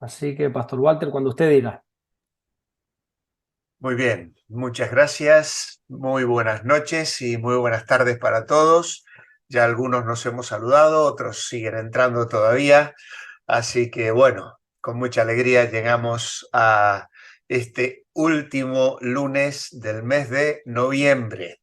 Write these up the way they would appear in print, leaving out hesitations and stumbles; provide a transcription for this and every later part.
Así que, Pastor Walter, cuando usted diga. Muy bien, muchas gracias. Muy buenas noches y muy buenas tardes para todos. Ya algunos nos hemos saludado, otros siguen entrando todavía. Así que bueno, con mucha alegría llegamos a este último lunes del mes de noviembre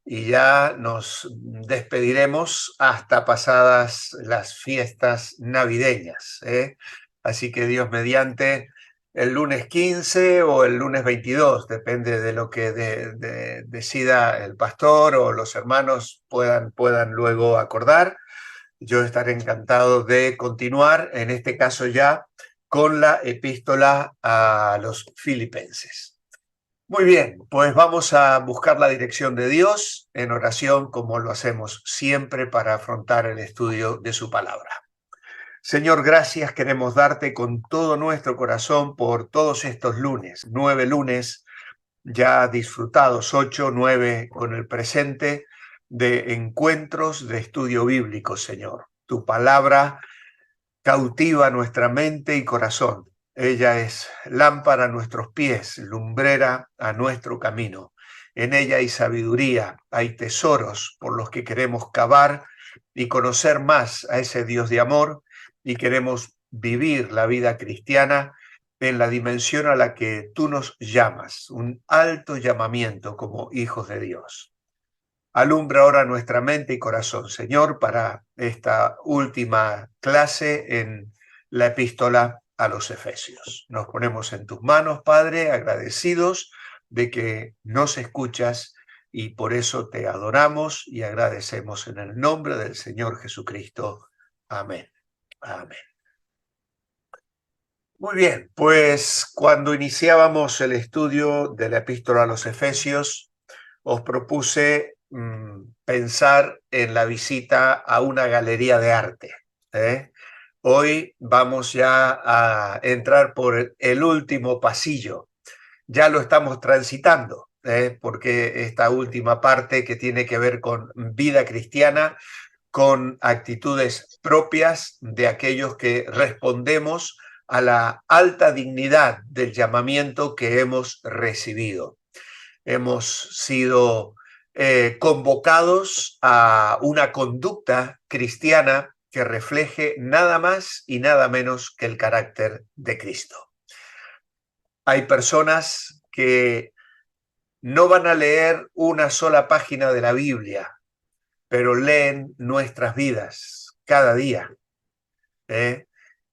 y ya nos despediremos hasta pasadas las fiestas navideñas, ¿eh? Así que Dios mediante, el lunes 15 o el lunes 22, depende de lo que decida el pastor o los hermanos puedan luego acordar. Yo estaré encantado de continuar, en este caso ya, con la epístola a los filipenses. Muy bien, pues vamos a buscar la dirección de Dios en oración, como lo hacemos siempre para afrontar el estudio de su palabra. Señor, gracias queremos darte con todo nuestro corazón por todos estos lunes, 9 lunes ya disfrutados, 8, 9 con el presente de encuentros de estudio bíblico, Señor. Tu palabra cautiva nuestra mente y corazón. Ella es lámpara a nuestros pies, lumbrera a nuestro camino. En ella hay sabiduría, hay tesoros por los que queremos cavar y conocer más a ese Dios de amor, y queremos vivir la vida cristiana en la dimensión a la que tú nos llamas, un alto llamamiento como hijos de Dios. Alumbra ahora nuestra mente y corazón, Señor, para esta última clase en la epístola a los Efesios. Nos ponemos en tus manos, Padre, agradecidos de que nos escuchas, y por eso te adoramos y agradecemos en el nombre del Señor Jesucristo. Amén. Amén. Muy bien, pues cuando iniciábamos el estudio de la epístola a los Efesios, os propuse pensar en la visita a una galería de arte, ¿eh? Hoy vamos ya a entrar por el último pasillo. Ya lo estamos transitando, porque esta última parte que tiene que ver con vida cristiana, con actitudes propias de aquellos que respondemos a la alta dignidad del llamamiento que hemos recibido. Hemos sido convocados a una conducta cristiana que refleje nada más y nada menos que el carácter de Cristo. Hay personas que no van a leer una sola página de la Biblia, pero leen nuestras vidas cada día, ¿eh?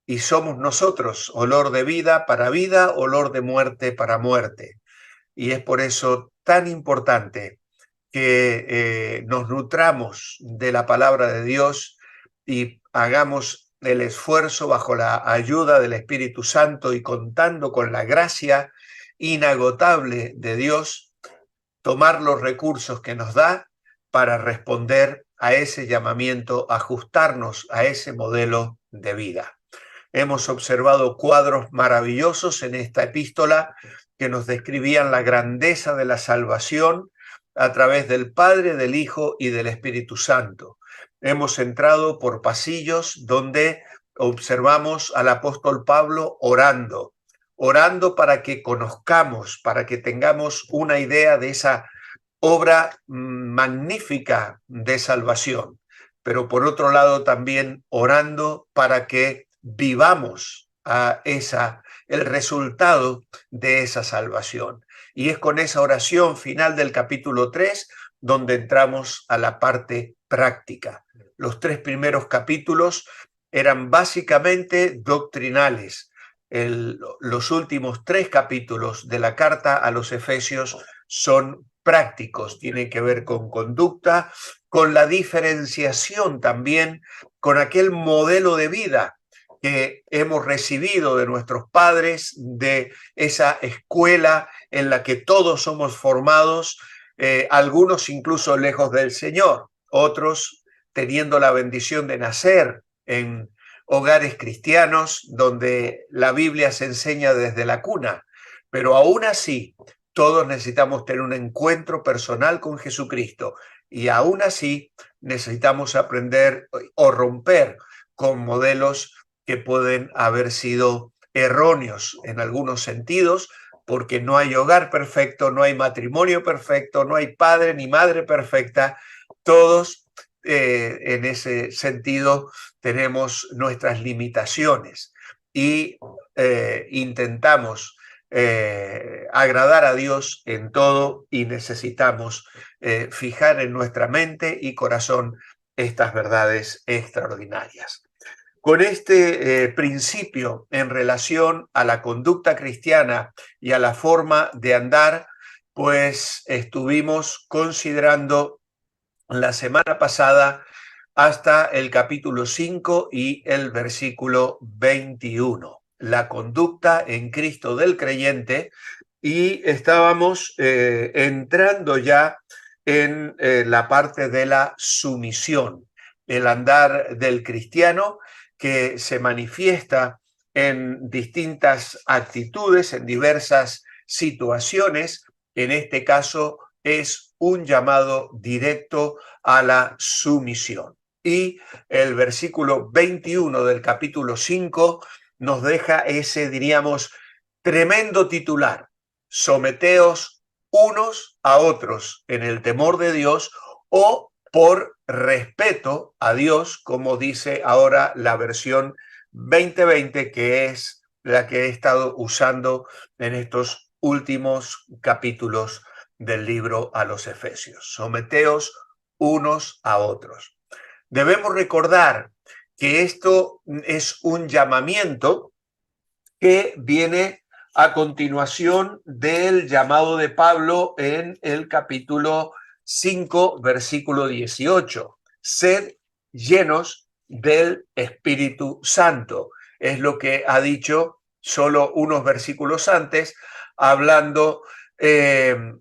Y somos nosotros olor de vida, olor de muerte para muerte. Y es por eso tan importante que nos nutramos de la palabra de Dios y hagamos el esfuerzo bajo la ayuda del Espíritu Santo y contando con la gracia inagotable de Dios, tomar los recursos que nos da para responder a ese llamamiento, ajustarnos a ese modelo de vida. Hemos observado cuadros maravillosos en esta epístola que nos describían la grandeza de la salvación a través del Padre, del Hijo y del Espíritu Santo. Hemos entrado por pasillos donde observamos al apóstol Pablo orando para que conozcamos, para que tengamos una idea de esa obra magnífica de salvación, pero por otro lado también orando para que vivamos el resultado de esa salvación. Y es con esa oración final del capítulo 3 donde entramos a la parte práctica. Los 3 primeros capítulos eran básicamente doctrinales. Los últimos 3 capítulos de la carta a los Efesios son prácticos, tienen que ver con conducta, con la diferenciación también, con aquel modelo de vida que hemos recibido de nuestros padres, de esa escuela en la que todos somos formados, algunos incluso lejos del Señor, otros teniendo la bendición de nacer en hogares cristianos donde la Biblia se enseña desde la cuna, pero aún así todos necesitamos tener un encuentro personal con Jesucristo, y aún así necesitamos aprender o romper con modelos que pueden haber sido erróneos en algunos sentidos, porque no hay hogar perfecto, no hay matrimonio perfecto, no hay padre ni madre perfecta. Todos en ese sentido tenemos nuestras limitaciones y intentamos agradar a Dios en todo y necesitamos fijar en nuestra mente y corazón estas verdades extraordinarias. Con este principio en relación a la conducta cristiana y a la forma de andar, pues estuvimos considerando la semana pasada hasta el capítulo 5 y el versículo 21, la conducta en Cristo del creyente, y estábamos entrando ya en la parte de la sumisión, el andar del cristiano que se manifiesta en distintas actitudes, en diversas situaciones. En este caso es un llamado directo a la sumisión. Y el versículo 21 del capítulo 5 nos deja ese, diríamos, tremendo titular: someteos unos a otros en el temor de Dios, o por respeto a Dios, como dice ahora la versión 2020, que es la que he estado usando en estos últimos capítulos del libro a los Efesios. Someteos unos a otros. Debemos recordar que esto es un llamamiento que viene a continuación del llamado de Pablo en el capítulo 5, versículo 18. Sed llenos del Espíritu Santo. Es lo que ha dicho solo unos versículos antes, hablando de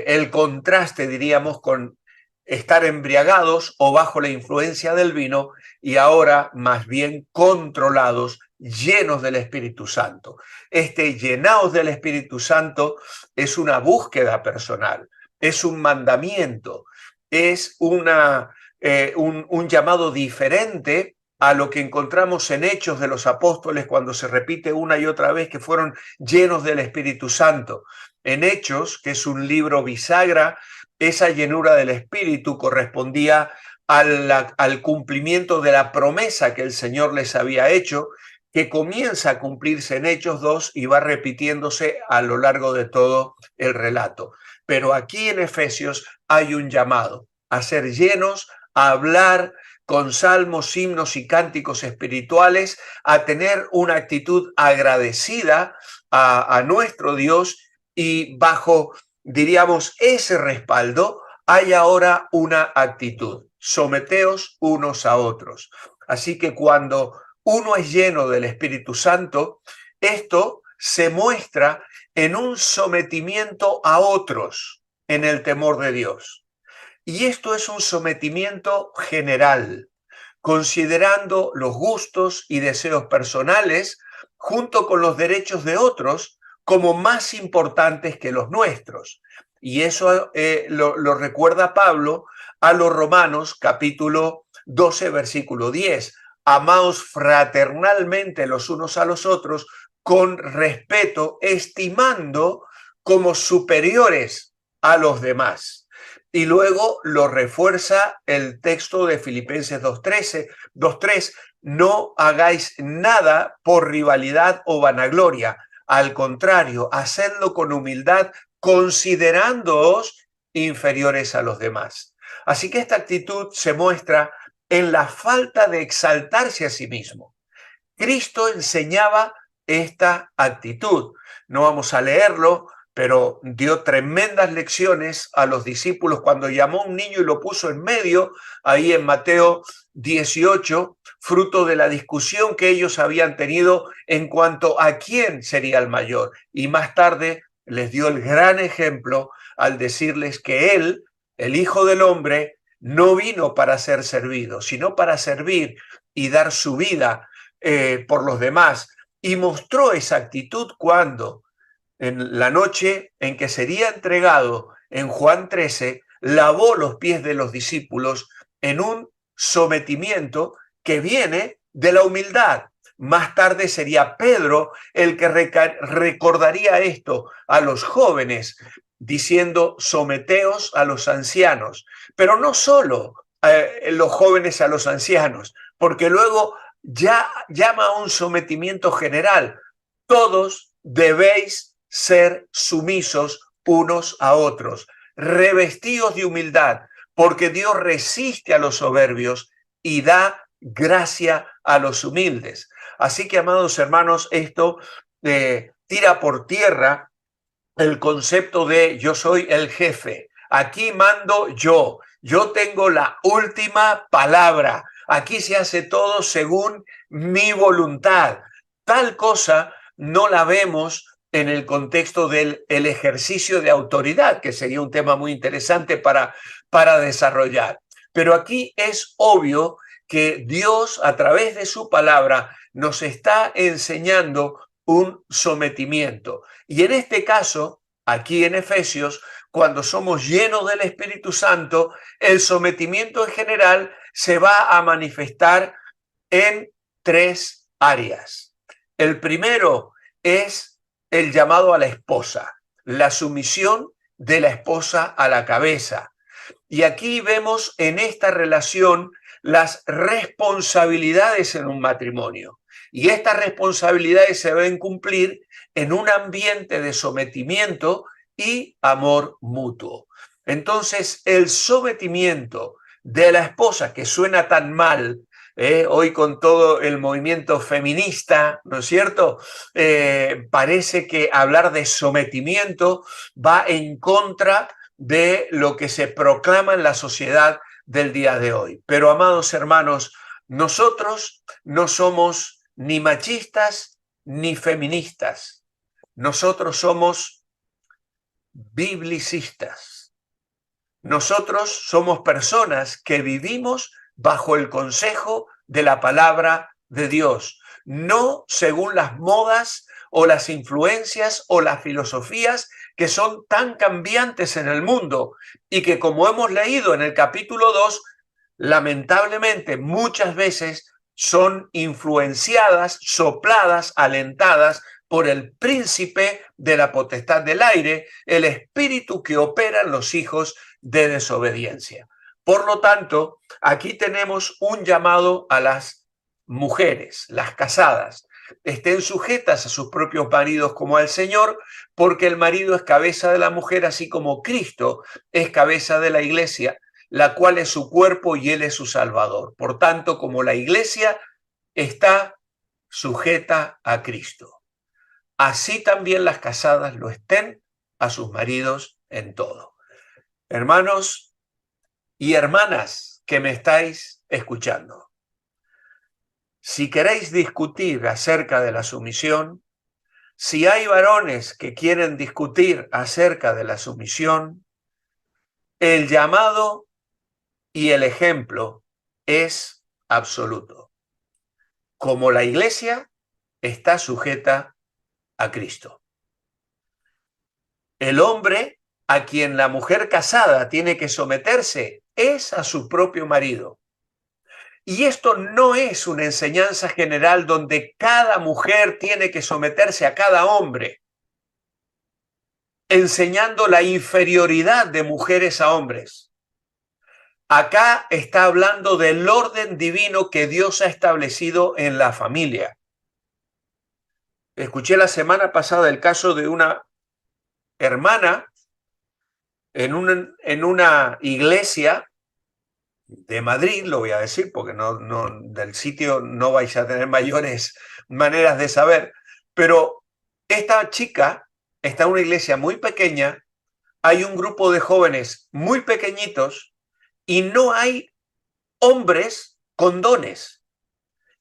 el contraste, diríamos, con estar embriagados o bajo la influencia del vino, y ahora más bien controlados, llenos del Espíritu Santo. Este llenaos del Espíritu Santo es una búsqueda personal, es un mandamiento, es un llamado diferente a lo que encontramos en Hechos de los Apóstoles, cuando se repite una y otra vez que fueron llenos del Espíritu Santo. En Hechos, que es un libro bisagra, esa llenura del Espíritu correspondía al cumplimiento de la promesa que el Señor les había hecho, que comienza a cumplirse en Hechos 2 y va repitiéndose a lo largo de todo el relato. Pero aquí en Efesios hay un llamado a ser llenos, a hablar con salmos, himnos y cánticos espirituales, a tener una actitud agradecida a nuestro Dios, y bajo, diríamos, ese respaldo hay ahora una actitud: someteos unos a otros. Así que cuando uno es lleno del Espíritu Santo, esto se muestra en un sometimiento a otros en el temor de Dios. Y esto es un sometimiento general, considerando los gustos y deseos personales junto con los derechos de otros como más importantes que los nuestros. Y eso lo recuerda Pablo a los Romanos, capítulo 12, versículo 10. Amaos fraternalmente los unos a los otros con respeto, estimando como superiores a los demás. Y luego lo refuerza el texto de Filipenses 2:3. No hagáis nada por rivalidad o vanagloria. Al contrario, hacedlo con humildad, considerándoos inferiores a los demás. Así que esta actitud se muestra en la falta de exaltarse a sí mismo. Cristo enseñaba esta actitud. No vamos a leerlo, pero dio tremendas lecciones a los discípulos cuando llamó a un niño y lo puso en medio, ahí en Mateo 18, fruto de la discusión que ellos habían tenido en cuanto a quién sería el mayor. Y más tarde les dio el gran ejemplo al decirles que él, el Hijo del Hombre, no vino para ser servido, sino para servir y dar su vida por los demás. Y mostró esa actitud cuando, en la noche en que sería entregado, en Juan 13, lavó los pies de los discípulos en un sometimiento que viene de la humildad. Más tarde sería Pedro el que recordaría esto a los jóvenes, diciendo, someteos a los ancianos. Pero no solo los jóvenes a los ancianos, porque luego ya llama a un sometimiento general. Todos debéis ser sumisos unos a otros, revestidos de humildad, porque Dios resiste a los soberbios y da gracia a los humildes. Así que, amados hermanos, esto tira por tierra el concepto de yo soy el jefe, aquí mando yo tengo la última palabra, aquí se hace todo según mi voluntad. Tal cosa no la vemos en el contexto del ejercicio de autoridad, que sería un tema muy interesante para desarrollar. Pero aquí es obvio que Dios, a través de su palabra, nos está enseñando un sometimiento. Y en este caso, aquí en Efesios, cuando somos llenos del Espíritu Santo, el sometimiento en general se va a manifestar en tres áreas. El primero es el llamado a la esposa, la sumisión de la esposa a la cabeza. Y aquí vemos en esta relación las responsabilidades en un matrimonio. Y estas responsabilidades se deben cumplir en un ambiente de sometimiento y amor mutuo. Entonces, el sometimiento de la esposa, que suena tan mal, hoy con todo el movimiento feminista, ¿no es cierto? Parece que hablar de sometimiento va en contra de lo que se proclama en la sociedad del día de hoy. Pero, amados hermanos, nosotros no somos ni machistas ni feministas. Nosotros somos biblicistas. Nosotros somos personas que vivimos bajo el consejo de la palabra de Dios, no según las modas o las influencias o las filosofías que son tan cambiantes en el mundo y que, como hemos leído en el capítulo 2, lamentablemente muchas veces son influenciadas, sopladas, alentadas por el príncipe de la potestad del aire, el espíritu que opera en los hijos de desobediencia. Por lo tanto, aquí tenemos un llamado a las mujeres, las casadas, estén sujetas a sus propios maridos como al Señor, porque el marido es cabeza de la mujer, así como Cristo es cabeza de la iglesia, la cual es su cuerpo y él es su salvador. Por tanto, como la iglesia está sujeta a Cristo, así también las casadas lo estén a sus maridos en todo. Hermanos y hermanas que me estáis escuchando, si queréis discutir acerca de la sumisión, si hay varones que quieren discutir acerca de la sumisión, el llamado y el ejemplo es absoluto. Como la iglesia está sujeta a Cristo. El hombre a quien la mujer casada tiene que someterse es a su propio marido. Y esto no es una enseñanza general donde cada mujer tiene que someterse a cada hombre, enseñando la inferioridad de mujeres a hombres. Acá está hablando del orden divino que Dios ha establecido en la familia. Escuché la semana pasada el caso de una hermana en una iglesia de Madrid, lo voy a decir porque del sitio no vais a tener mayores maneras de saber, pero esta chica está en una iglesia muy pequeña, hay un grupo de jóvenes muy pequeñitos y no hay hombres con dones.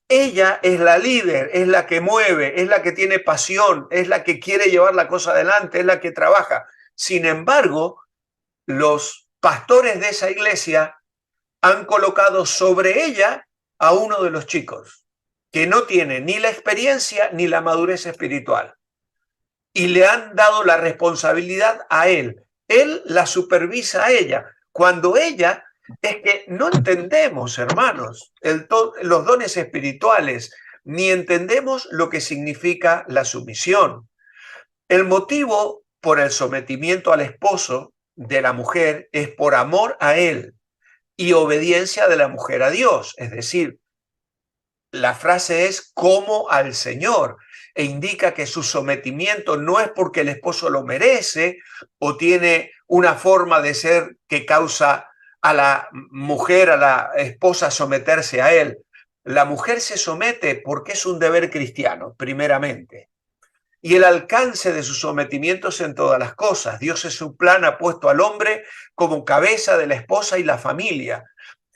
Ella es la líder, es la que mueve, es la que tiene pasión, es la que quiere llevar la cosa adelante, es la que trabaja. Sin embargo, los pastores de esa iglesia han colocado sobre ella a uno de los chicos que no tiene ni la experiencia ni la madurez espiritual. Y le han dado la responsabilidad a él. Él la supervisa a ella. Cuando ella, es que no entendemos, hermanos, los dones espirituales. ni entendemos lo que significa la sumisión. El motivo por el sometimiento al esposo de la mujer es por amor a él y obediencia de la mujer a Dios. Es decir, la frase es como al Señor e indica que su sometimiento no es porque el esposo lo merece o tiene una forma de ser que causa a la mujer, a la esposa someterse a él. La mujer se somete porque es un deber cristiano, primeramente. Y el alcance de su sometimiento es en todas las cosas. Dios en su plan ha puesto al hombre como cabeza de la esposa y la familia.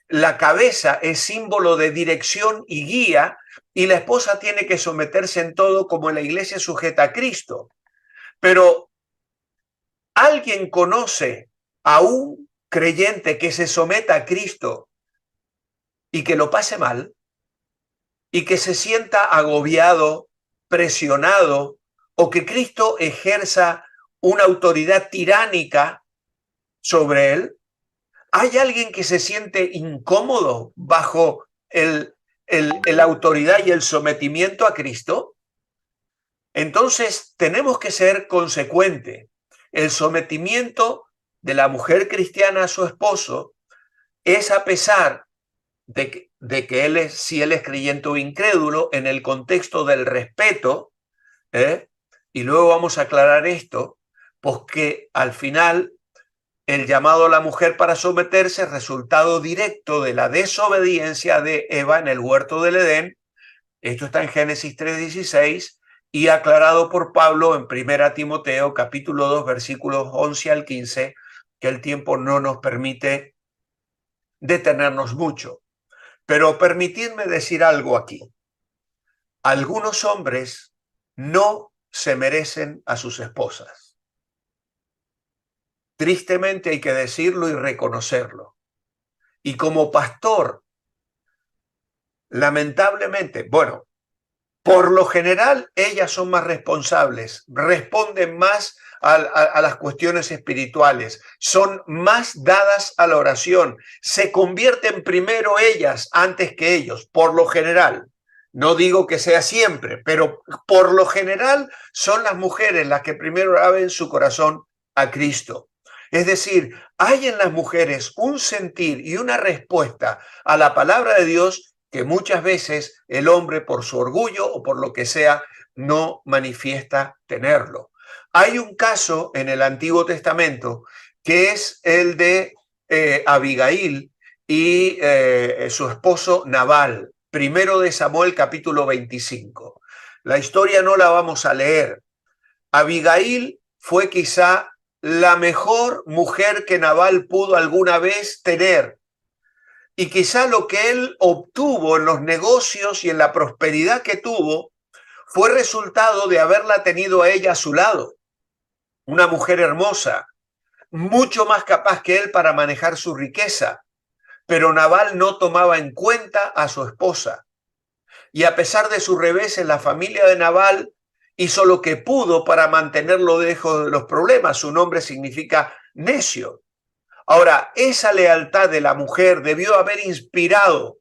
La cabeza es símbolo de dirección y guía, y la esposa tiene que someterse en todo como la iglesia sujeta a Cristo. Pero ¿alguien conoce a un creyente que se someta a Cristo y que lo pase mal? Y que se sienta agobiado, presionado, o que Cristo ejerza una autoridad tiránica sobre él. ¿Hay alguien que se siente incómodo bajo la autoridad y el sometimiento a Cristo? Entonces tenemos que ser consecuentes. El sometimiento de la mujer cristiana a su esposo es a pesar de que él es, si él es creyente o incrédulo, en el contexto del respeto, y luego vamos a aclarar esto, porque al final el llamado a la mujer para someterse es resultado directo de la desobediencia de Eva en el huerto del Edén. Esto está en Génesis 3:16 y aclarado por Pablo en 1 Timoteo capítulo 2 versículos 11 al 15, que el tiempo no nos permite detenernos mucho. Pero permitidme decir algo aquí. Algunos hombres no se merecen a sus esposas. Tristemente hay que decirlo y reconocerlo. Y como pastor, lamentablemente, bueno, por lo general ellas son más responsables, responden más a las cuestiones espirituales, son más dadas a la oración, se convierten primero ellas antes que ellos, por lo general. No digo que sea siempre, pero por lo general son las mujeres las que primero abren su corazón a Cristo. Es decir, hay en las mujeres un sentir y una respuesta a la palabra de Dios que muchas veces el hombre, por su orgullo o por lo que sea, no manifiesta tenerlo. Hay un caso en el Antiguo Testamento que es el de Abigail y su esposo Nabal. Primero de Samuel capítulo 25. La historia no la vamos a leer. Abigail fue quizá la mejor mujer que Nabal pudo alguna vez tener. Y quizá lo que él obtuvo en los negocios y en la prosperidad que tuvo fue resultado de haberla tenido a ella a su lado. Una mujer hermosa, mucho más capaz que él para manejar su riqueza. Pero Nabal no tomaba en cuenta a su esposa. Y a pesar de su revés, en la familia de Nabal hizo lo que pudo para mantenerlo lejos de los problemas. Su nombre significa necio. Ahora, esa lealtad de la mujer debió haber inspirado,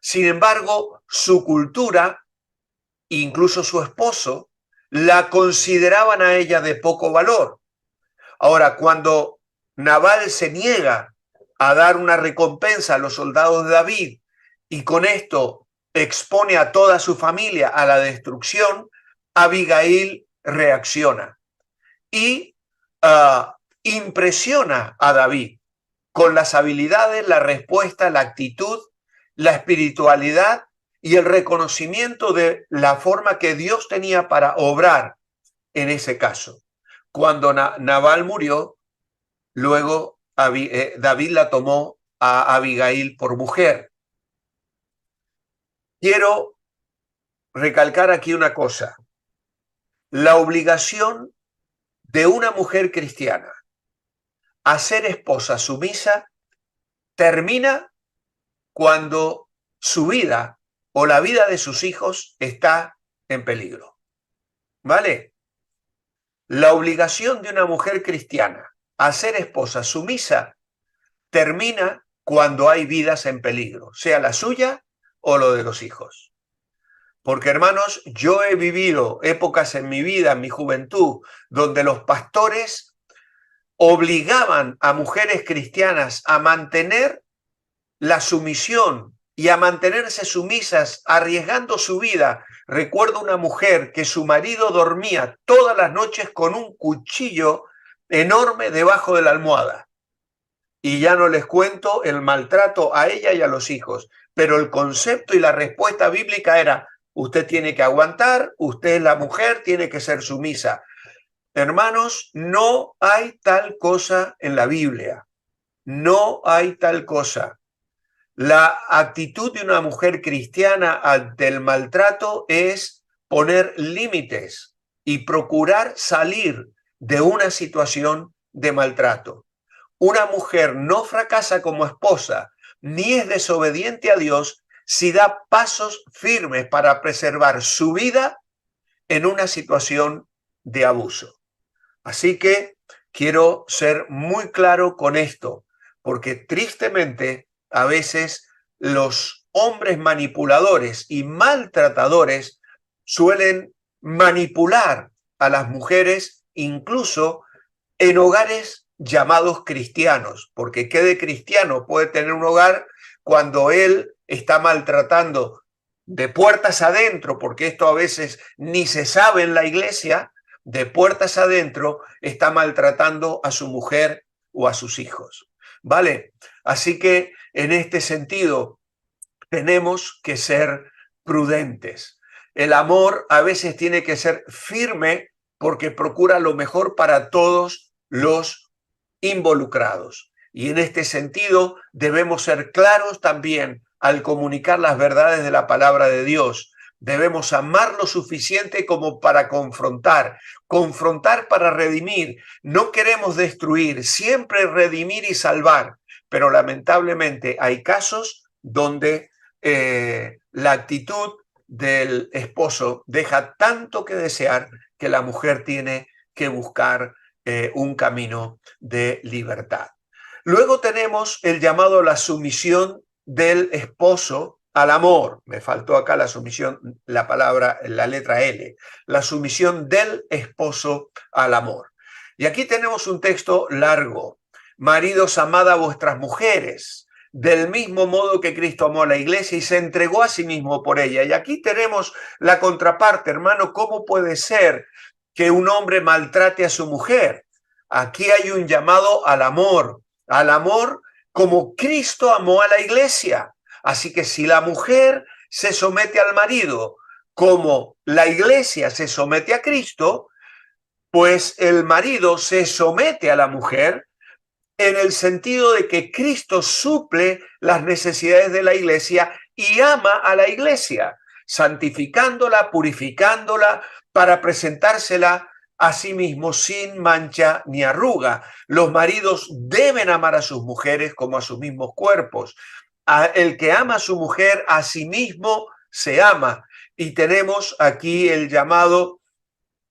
Sin embargo, su cultura, incluso su esposo, la consideraban a ella de poco valor. Ahora, cuando Nabal se niega a dar una recompensa a los soldados de David y con esto expone a toda su familia a la destrucción, Abigail reacciona y impresiona a David con las habilidades, la respuesta, la actitud, la espiritualidad y el reconocimiento de la forma que Dios tenía para obrar en ese caso. Cuando Nabal murió, luego David la tomó a Abigail por mujer. Quiero recalcar aquí una cosa. La obligación de una mujer cristiana a ser esposa sumisa termina cuando su vida o la vida de sus hijos está en peligro. ¿Vale? La obligación de una mujer cristiana a ser esposa sumisa termina cuando hay vidas en peligro, sea la suya o lo de los hijos. Porque, hermanos, yo he vivido épocas en mi vida, en mi juventud, donde los pastores obligaban a mujeres cristianas a mantener la sumisión y a mantenerse sumisas, arriesgando su vida. Recuerdo una mujer que su marido dormía todas las noches con un cuchillo enorme debajo de la almohada. Y ya no les cuento el maltrato a ella y a los hijos. Pero el concepto y la respuesta bíblica era: usted tiene que aguantar, usted es la mujer, tiene que ser sumisa. Hermanos, no hay tal cosa en la Biblia. No hay tal cosa. La actitud de una mujer cristiana ante el maltrato es poner límites y procurar salir de una situación de maltrato. Una mujer no fracasa como esposa ni es desobediente a Dios si da pasos firmes para preservar su vida en una situación de abuso. Así que quiero ser muy claro con esto, porque tristemente a veces los hombres manipuladores y maltratadores suelen manipular a las mujeres incluso en hogares llamados cristianos, porque ¿qué de cristiano puede tener un hogar cuando él está maltratando de puertas adentro? Porque esto a veces ni se sabe en la iglesia. De puertas adentro está maltratando a su mujer o a sus hijos, ¿vale? Así que en este sentido tenemos que ser prudentes. El amor a veces tiene que ser firme porque procura lo mejor para todos los involucrados. Y en este sentido debemos ser claros también al comunicar las verdades de la palabra de Dios. Debemos amar lo suficiente como para confrontar para redimir. No queremos destruir, siempre redimir y salvar. Pero lamentablemente hay casos donde la actitud del esposo deja tanto que desear que la mujer tiene que buscar un camino de libertad. Luego tenemos el llamado a la sumisión del esposo al amor. Me faltó acá la sumisión, la palabra, la letra L. La sumisión del esposo al amor. Y aquí tenemos un texto largo. Maridos, amad a vuestras mujeres, del mismo modo que Cristo amó a la iglesia y se entregó a sí mismo por ella. Y aquí tenemos la contraparte, hermano. ¿Cómo puede ser que un hombre maltrate a su mujer? Aquí hay un llamado al amor como Cristo amó a la iglesia. Así que si la mujer se somete al marido como la iglesia se somete a Cristo, pues el marido se somete a la mujer en el sentido de que Cristo suple las necesidades de la iglesia y ama a la iglesia, santificándola, purificándola, para presentársela a sí mismo sin mancha ni arruga. Los maridos deben amar a sus mujeres como a sus mismos cuerpos. El que ama a su mujer, a sí mismo se ama. Y tenemos aquí el llamado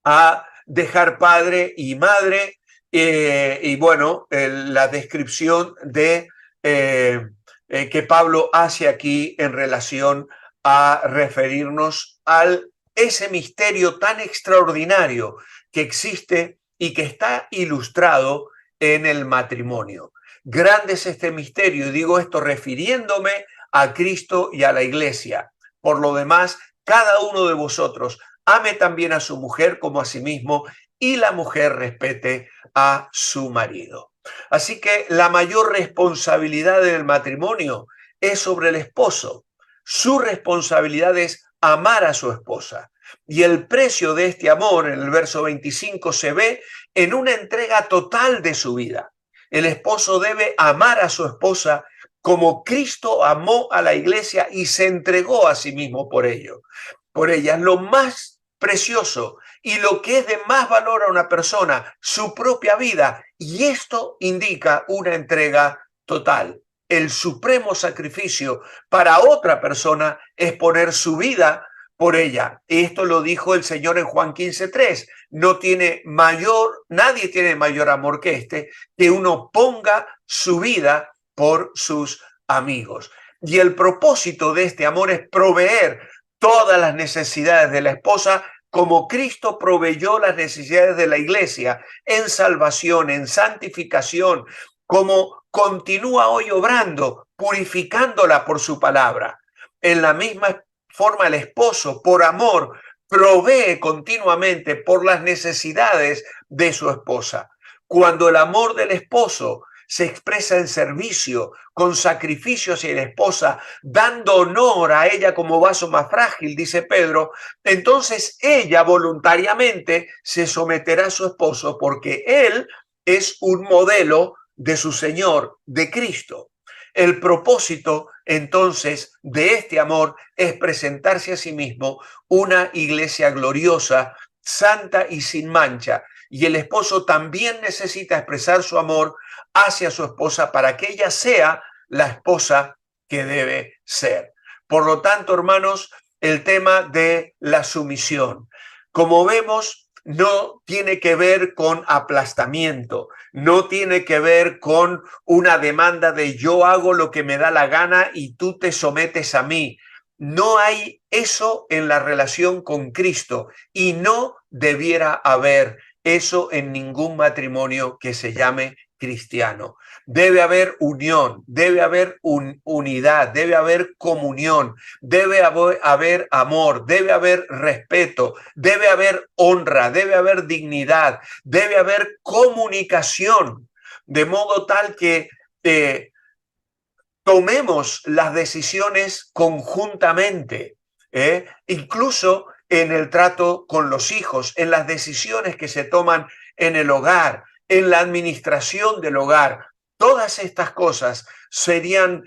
a dejar padre y madre, y bueno, la descripción de que Pablo hace aquí en relación a referirnos al ese misterio tan extraordinario que existe y que está ilustrado en el matrimonio. Grande es este misterio, y digo esto refiriéndome a Cristo y a la iglesia. Por lo demás, cada uno de vosotros ame también a su mujer como a sí mismo, y la mujer respete a su marido. Así que la mayor responsabilidad del matrimonio es sobre el esposo. Su responsabilidad es amar a su esposa. Y el precio de este amor, en el verso 25, se ve en una entrega total de su vida. El esposo debe amar a su esposa como Cristo amó a la iglesia y se entregó a sí mismo por ello. Por ella es lo más precioso y lo que es de más valor a una persona, su propia vida. Y esto indica una entrega total. El supremo sacrificio para otra persona es poner su vida por ella. Esto lo dijo el Señor en Juan 15:3. Nadie tiene mayor amor que este, que uno ponga su vida por sus amigos. Y el propósito de este amor es proveer todas las necesidades de la esposa, como Cristo proveyó las necesidades de la iglesia en salvación, en santificación, como continúa hoy obrando, purificándola por su palabra. En la misma forma el esposo, por amor, provee continuamente por las necesidades de su esposa. Cuando el amor del esposo se expresa en servicio, con sacrificio hacia la esposa, dando honor a ella como vaso más frágil, dice Pedro, entonces ella voluntariamente se someterá a su esposo porque él es un modelo de su Señor, de Cristo. El propósito entonces de este amor es presentarse a sí mismo una iglesia gloriosa, santa y sin mancha. Y el esposo también necesita expresar su amor hacia su esposa para que ella sea la esposa que debe ser. Por lo tanto, hermanos, el tema de la sumisión, como vemos, no tiene que ver con aplastamiento, no tiene que ver con una demanda de yo hago lo que me da la gana y tú te sometes a mí. No hay eso en la relación con Cristo y no debiera haber eso en ningún matrimonio que se llame cristiano. Debe haber unión, debe haber unidad, debe haber comunión, debe haber amor, debe haber respeto, debe haber honra, debe haber dignidad, debe haber comunicación, de modo tal que tomemos las decisiones conjuntamente, incluso en el trato con los hijos, en las decisiones que se toman en el hogar, en la administración del hogar. Todas estas cosas serían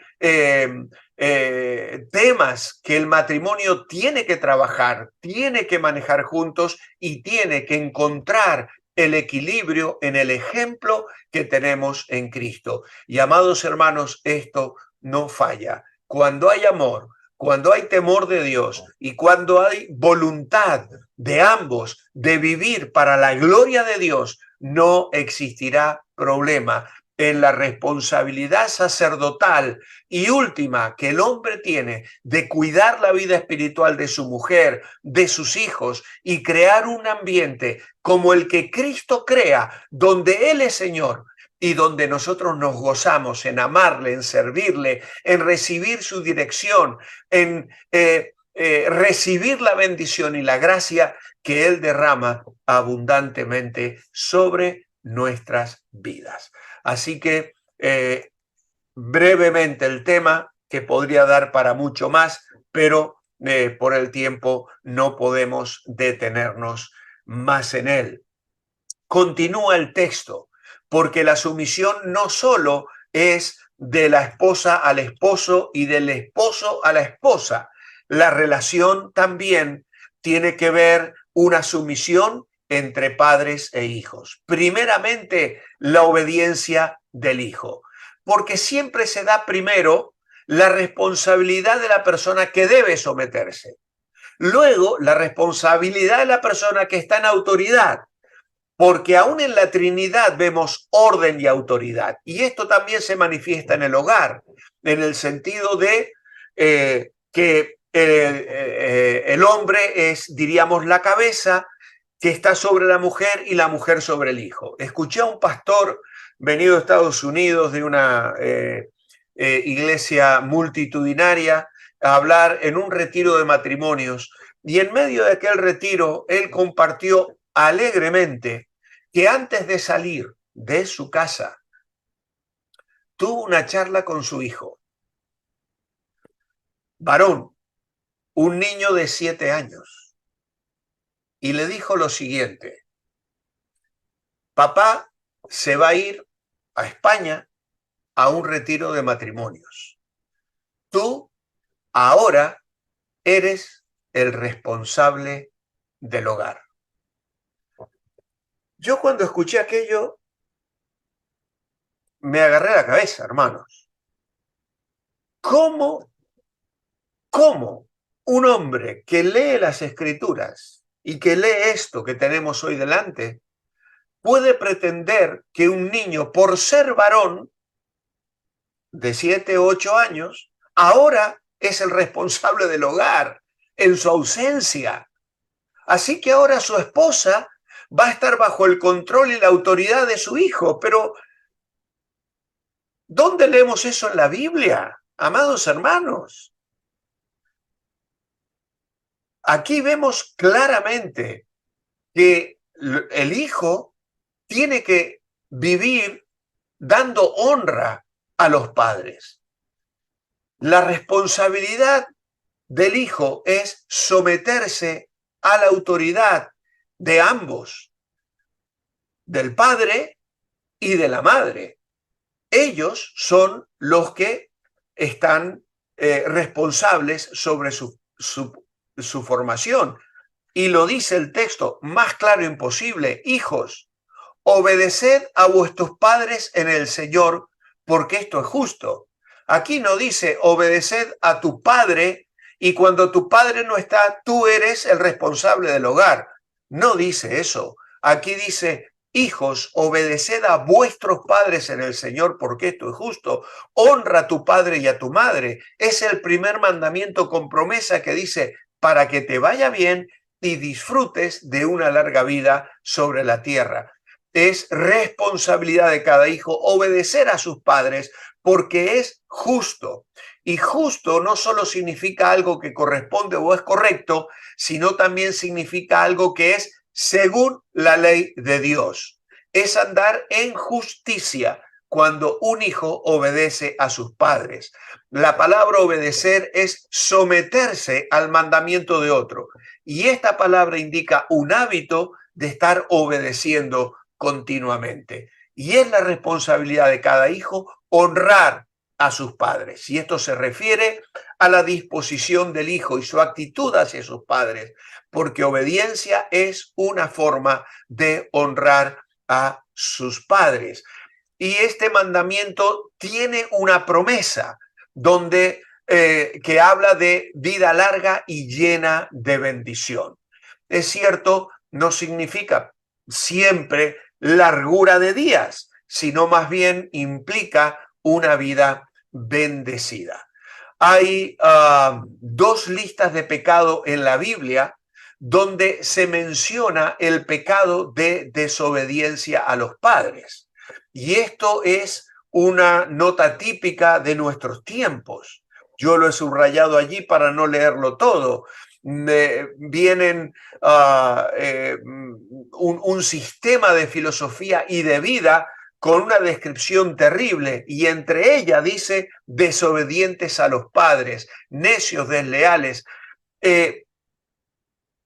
temas que el matrimonio tiene que trabajar, tiene que manejar juntos y tiene que encontrar el equilibrio en el ejemplo que tenemos en Cristo. Y amados hermanos, esto no falla. Cuando hay amor, cuando hay temor de Dios y cuando hay voluntad de ambos de vivir para la gloria de Dios, no existirá problema. En la responsabilidad sacerdotal y última que el hombre tiene de cuidar la vida espiritual de su mujer, de sus hijos y crear un ambiente como el que Cristo crea, donde Él es Señor y donde nosotros nos gozamos en amarle, en servirle, en recibir su dirección, en recibir la bendición y la gracia que Él derrama abundantemente sobre nuestras vidas. Así que brevemente el tema, que podría dar para mucho más, pero por el tiempo no podemos detenernos más en él. Continúa el texto, porque la sumisión no solo es de la esposa al esposo y del esposo a la esposa. La relación también tiene que ver una sumisión entre padres e hijos. Primeramente, la obediencia del hijo, porque siempre se da primero la responsabilidad de la persona que debe someterse. Luego, la responsabilidad de la persona que está en autoridad, porque aún en la Trinidad vemos orden y autoridad. Y esto también se manifiesta en el hogar, en el sentido de que el hombre es, diríamos, la cabeza que está sobre la mujer y la mujer sobre el hijo. Escuché a un pastor venido de Estados Unidos, de una iglesia multitudinaria, a hablar en un retiro de matrimonios. Y en medio de aquel retiro, él compartió alegremente que antes de salir de su casa, tuvo una charla con su hijo, varón, un niño de 7 años, y le dijo lo siguiente: papá se va a ir a España a un retiro de matrimonios. Tú ahora eres el responsable del hogar. Yo cuando escuché aquello, me agarré la cabeza, hermanos. ¿Cómo un hombre que lee las Escrituras y que lee esto que tenemos hoy delante puede pretender que un niño, por ser varón de 7 o 8 años, ahora es el responsable del hogar en su ausencia. Así que ahora su esposa va a estar bajo el control y la autoridad de su hijo. Pero ¿dónde leemos eso en la Biblia, amados hermanos? Aquí vemos claramente que el hijo tiene que vivir dando honra a los padres. La responsabilidad del hijo es someterse a la autoridad de ambos, del padre y de la madre. Ellos son los que están responsables sobre su formación. Y lo dice el texto más claro imposible: hijos, obedeced a vuestros padres en el Señor, porque esto es justo. Aquí no dice obedeced a tu padre y cuando tu padre no está, tú eres el responsable del hogar. No dice eso. Aquí dice: hijos, obedeced a vuestros padres en el Señor, porque esto es justo. Honra a tu padre y a tu madre. Es el primer mandamiento con promesa que dice: para que te vaya bien y disfrutes de una larga vida sobre la tierra. Es responsabilidad de cada hijo obedecer a sus padres porque es justo. Y justo no solo significa algo que corresponde o es correcto, sino también significa algo que es según la ley de Dios. Es andar en justicia cuando un hijo obedece a sus padres. La palabra obedecer es someterse al mandamiento de otro. Y esta palabra indica un hábito de estar obedeciendo continuamente. Y es la responsabilidad de cada hijo honrar a sus padres. Y esto se refiere a la disposición del hijo y su actitud hacia sus padres, porque obediencia es una forma de honrar a sus padres. Y este mandamiento tiene una promesa donde que habla de vida larga y llena de bendición. Es cierto, no significa siempre largura de días, sino más bien implica una vida bendecida. Hay dos listas de pecado en la Biblia donde se menciona el pecado de desobediencia a los padres. Y esto es una nota típica de nuestros tiempos. Yo lo he subrayado allí para no leerlo todo. Vienen un sistema de filosofía y de vida con una descripción terrible, y entre ella dice desobedientes a los padres, necios, desleales.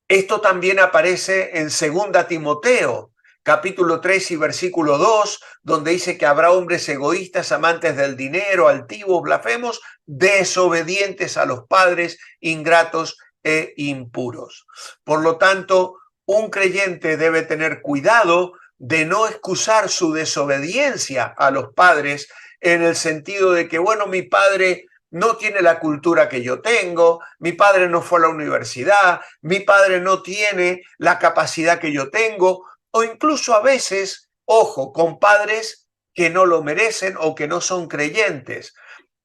Esto también aparece en 2 Timoteo, capítulo 3 y versículo 2, donde dice que habrá hombres egoístas, amantes del dinero, altivos, blasfemos, desobedientes a los padres, ingratos e impuros. Por lo tanto, un creyente debe tener cuidado de no excusar su desobediencia a los padres en el sentido de que, bueno, mi padre no tiene la cultura que yo tengo, mi padre no fue a la universidad, mi padre no tiene la capacidad que yo tengo, o incluso a veces, ojo, con padres que no lo merecen o que no son creyentes.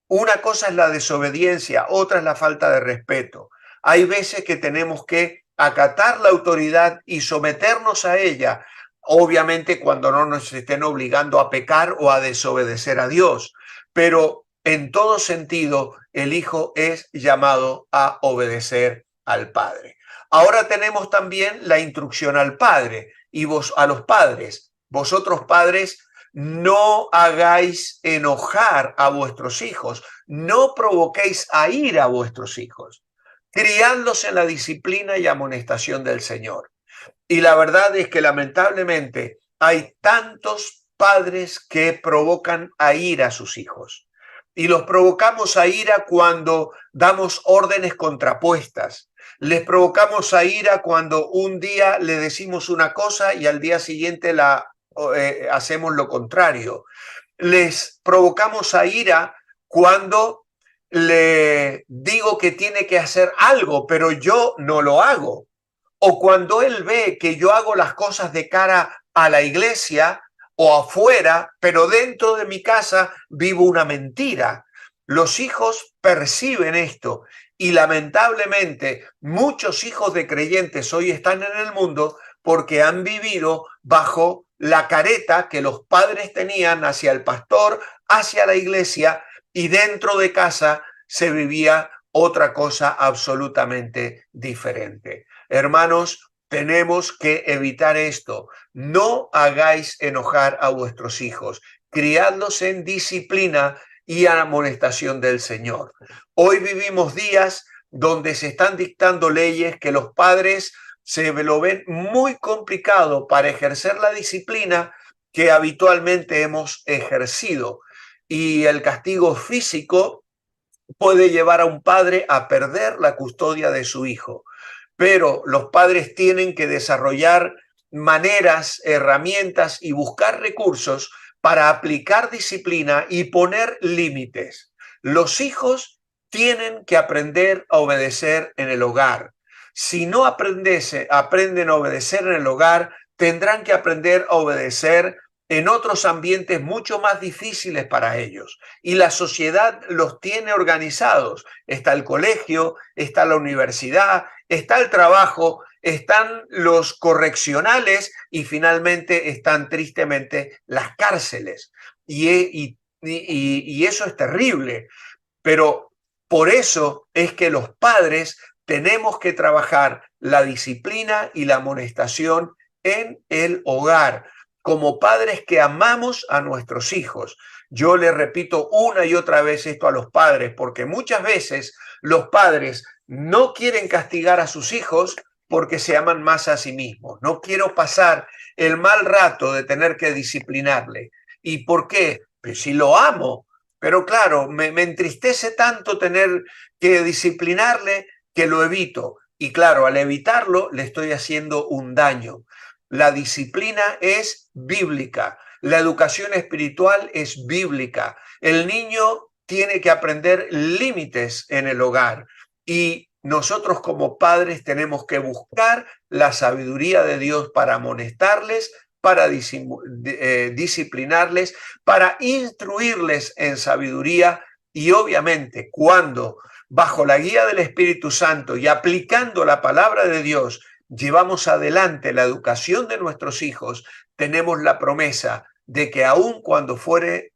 Una cosa es la desobediencia, otra es la falta de respeto. Hay veces que tenemos que acatar la autoridad y someternos a ella, obviamente cuando no nos estén obligando a pecar o a desobedecer a Dios, pero en todo sentido el hijo es llamado a obedecer al padre. Ahora tenemos también la instrucción al padre y a los padres. Vosotros padres, no hagáis enojar a vuestros hijos, no provoquéis a ira a vuestros hijos, criadlos en la disciplina y amonestación del Señor. Y la verdad es que lamentablemente hay tantos padres que provocan a ira a sus hijos. Y los provocamos a ira cuando damos órdenes contrapuestas. Les provocamos a ira cuando un día le decimos una cosa y al día siguiente hacemos lo contrario. Les provocamos a ira cuando le digo que tiene que hacer algo, pero yo no lo hago. O cuando él ve que yo hago las cosas de cara a la iglesia o afuera, pero dentro de mi casa vivo una mentira. Los hijos perciben esto Y lamentablemente muchos hijos de creyentes hoy están en el mundo porque han vivido bajo la careta que los padres tenían hacia el pastor, hacia la iglesia, y dentro de casa se vivía otra cosa absolutamente diferente. Hermanos, tenemos que evitar esto. No hagáis enojar a vuestros hijos. Criadlos en disciplina y amonestación del Señor. Hoy vivimos días donde se están dictando leyes que los padres se lo ven muy complicado para ejercer la disciplina que habitualmente hemos ejercido. Y el castigo físico puede llevar a un padre a perder la custodia de su hijo. Pero los padres tienen que desarrollar maneras, herramientas y buscar recursos para aplicar disciplina y poner límites. Los hijos tienen que aprender a obedecer en el hogar. Si no aprenden a obedecer en el hogar, tendrán que aprender a obedecer en otros ambientes mucho más difíciles para ellos. Y la sociedad los tiene organizados. Está el colegio, está la universidad, está el trabajo, están los correccionales y finalmente están tristemente las cárceles. Y eso es terrible. Pero por eso es que los padres tenemos que trabajar la disciplina y la amonestación en el hogar, como padres que amamos a nuestros hijos. Yo le repito una y otra vez esto a los padres, porque muchas veces los padres no quieren castigar a sus hijos porque se aman más a sí mismos. No quiero pasar el mal rato de tener que disciplinarle. ¿Y por qué? Pues si lo amo. Pero claro, me entristece tanto tener que disciplinarle que lo evito. Y claro, al evitarlo le estoy haciendo un daño. La disciplina es bíblica. La educación espiritual es bíblica. El niño tiene que aprender límites en el hogar y nosotros como padres tenemos que buscar la sabiduría de Dios para amonestarles, para disciplinarles, para instruirles en sabiduría y obviamente cuando bajo la guía del Espíritu Santo y aplicando la palabra de Dios llevamos adelante la educación de nuestros hijos, tenemos la promesa de que aun cuando fueren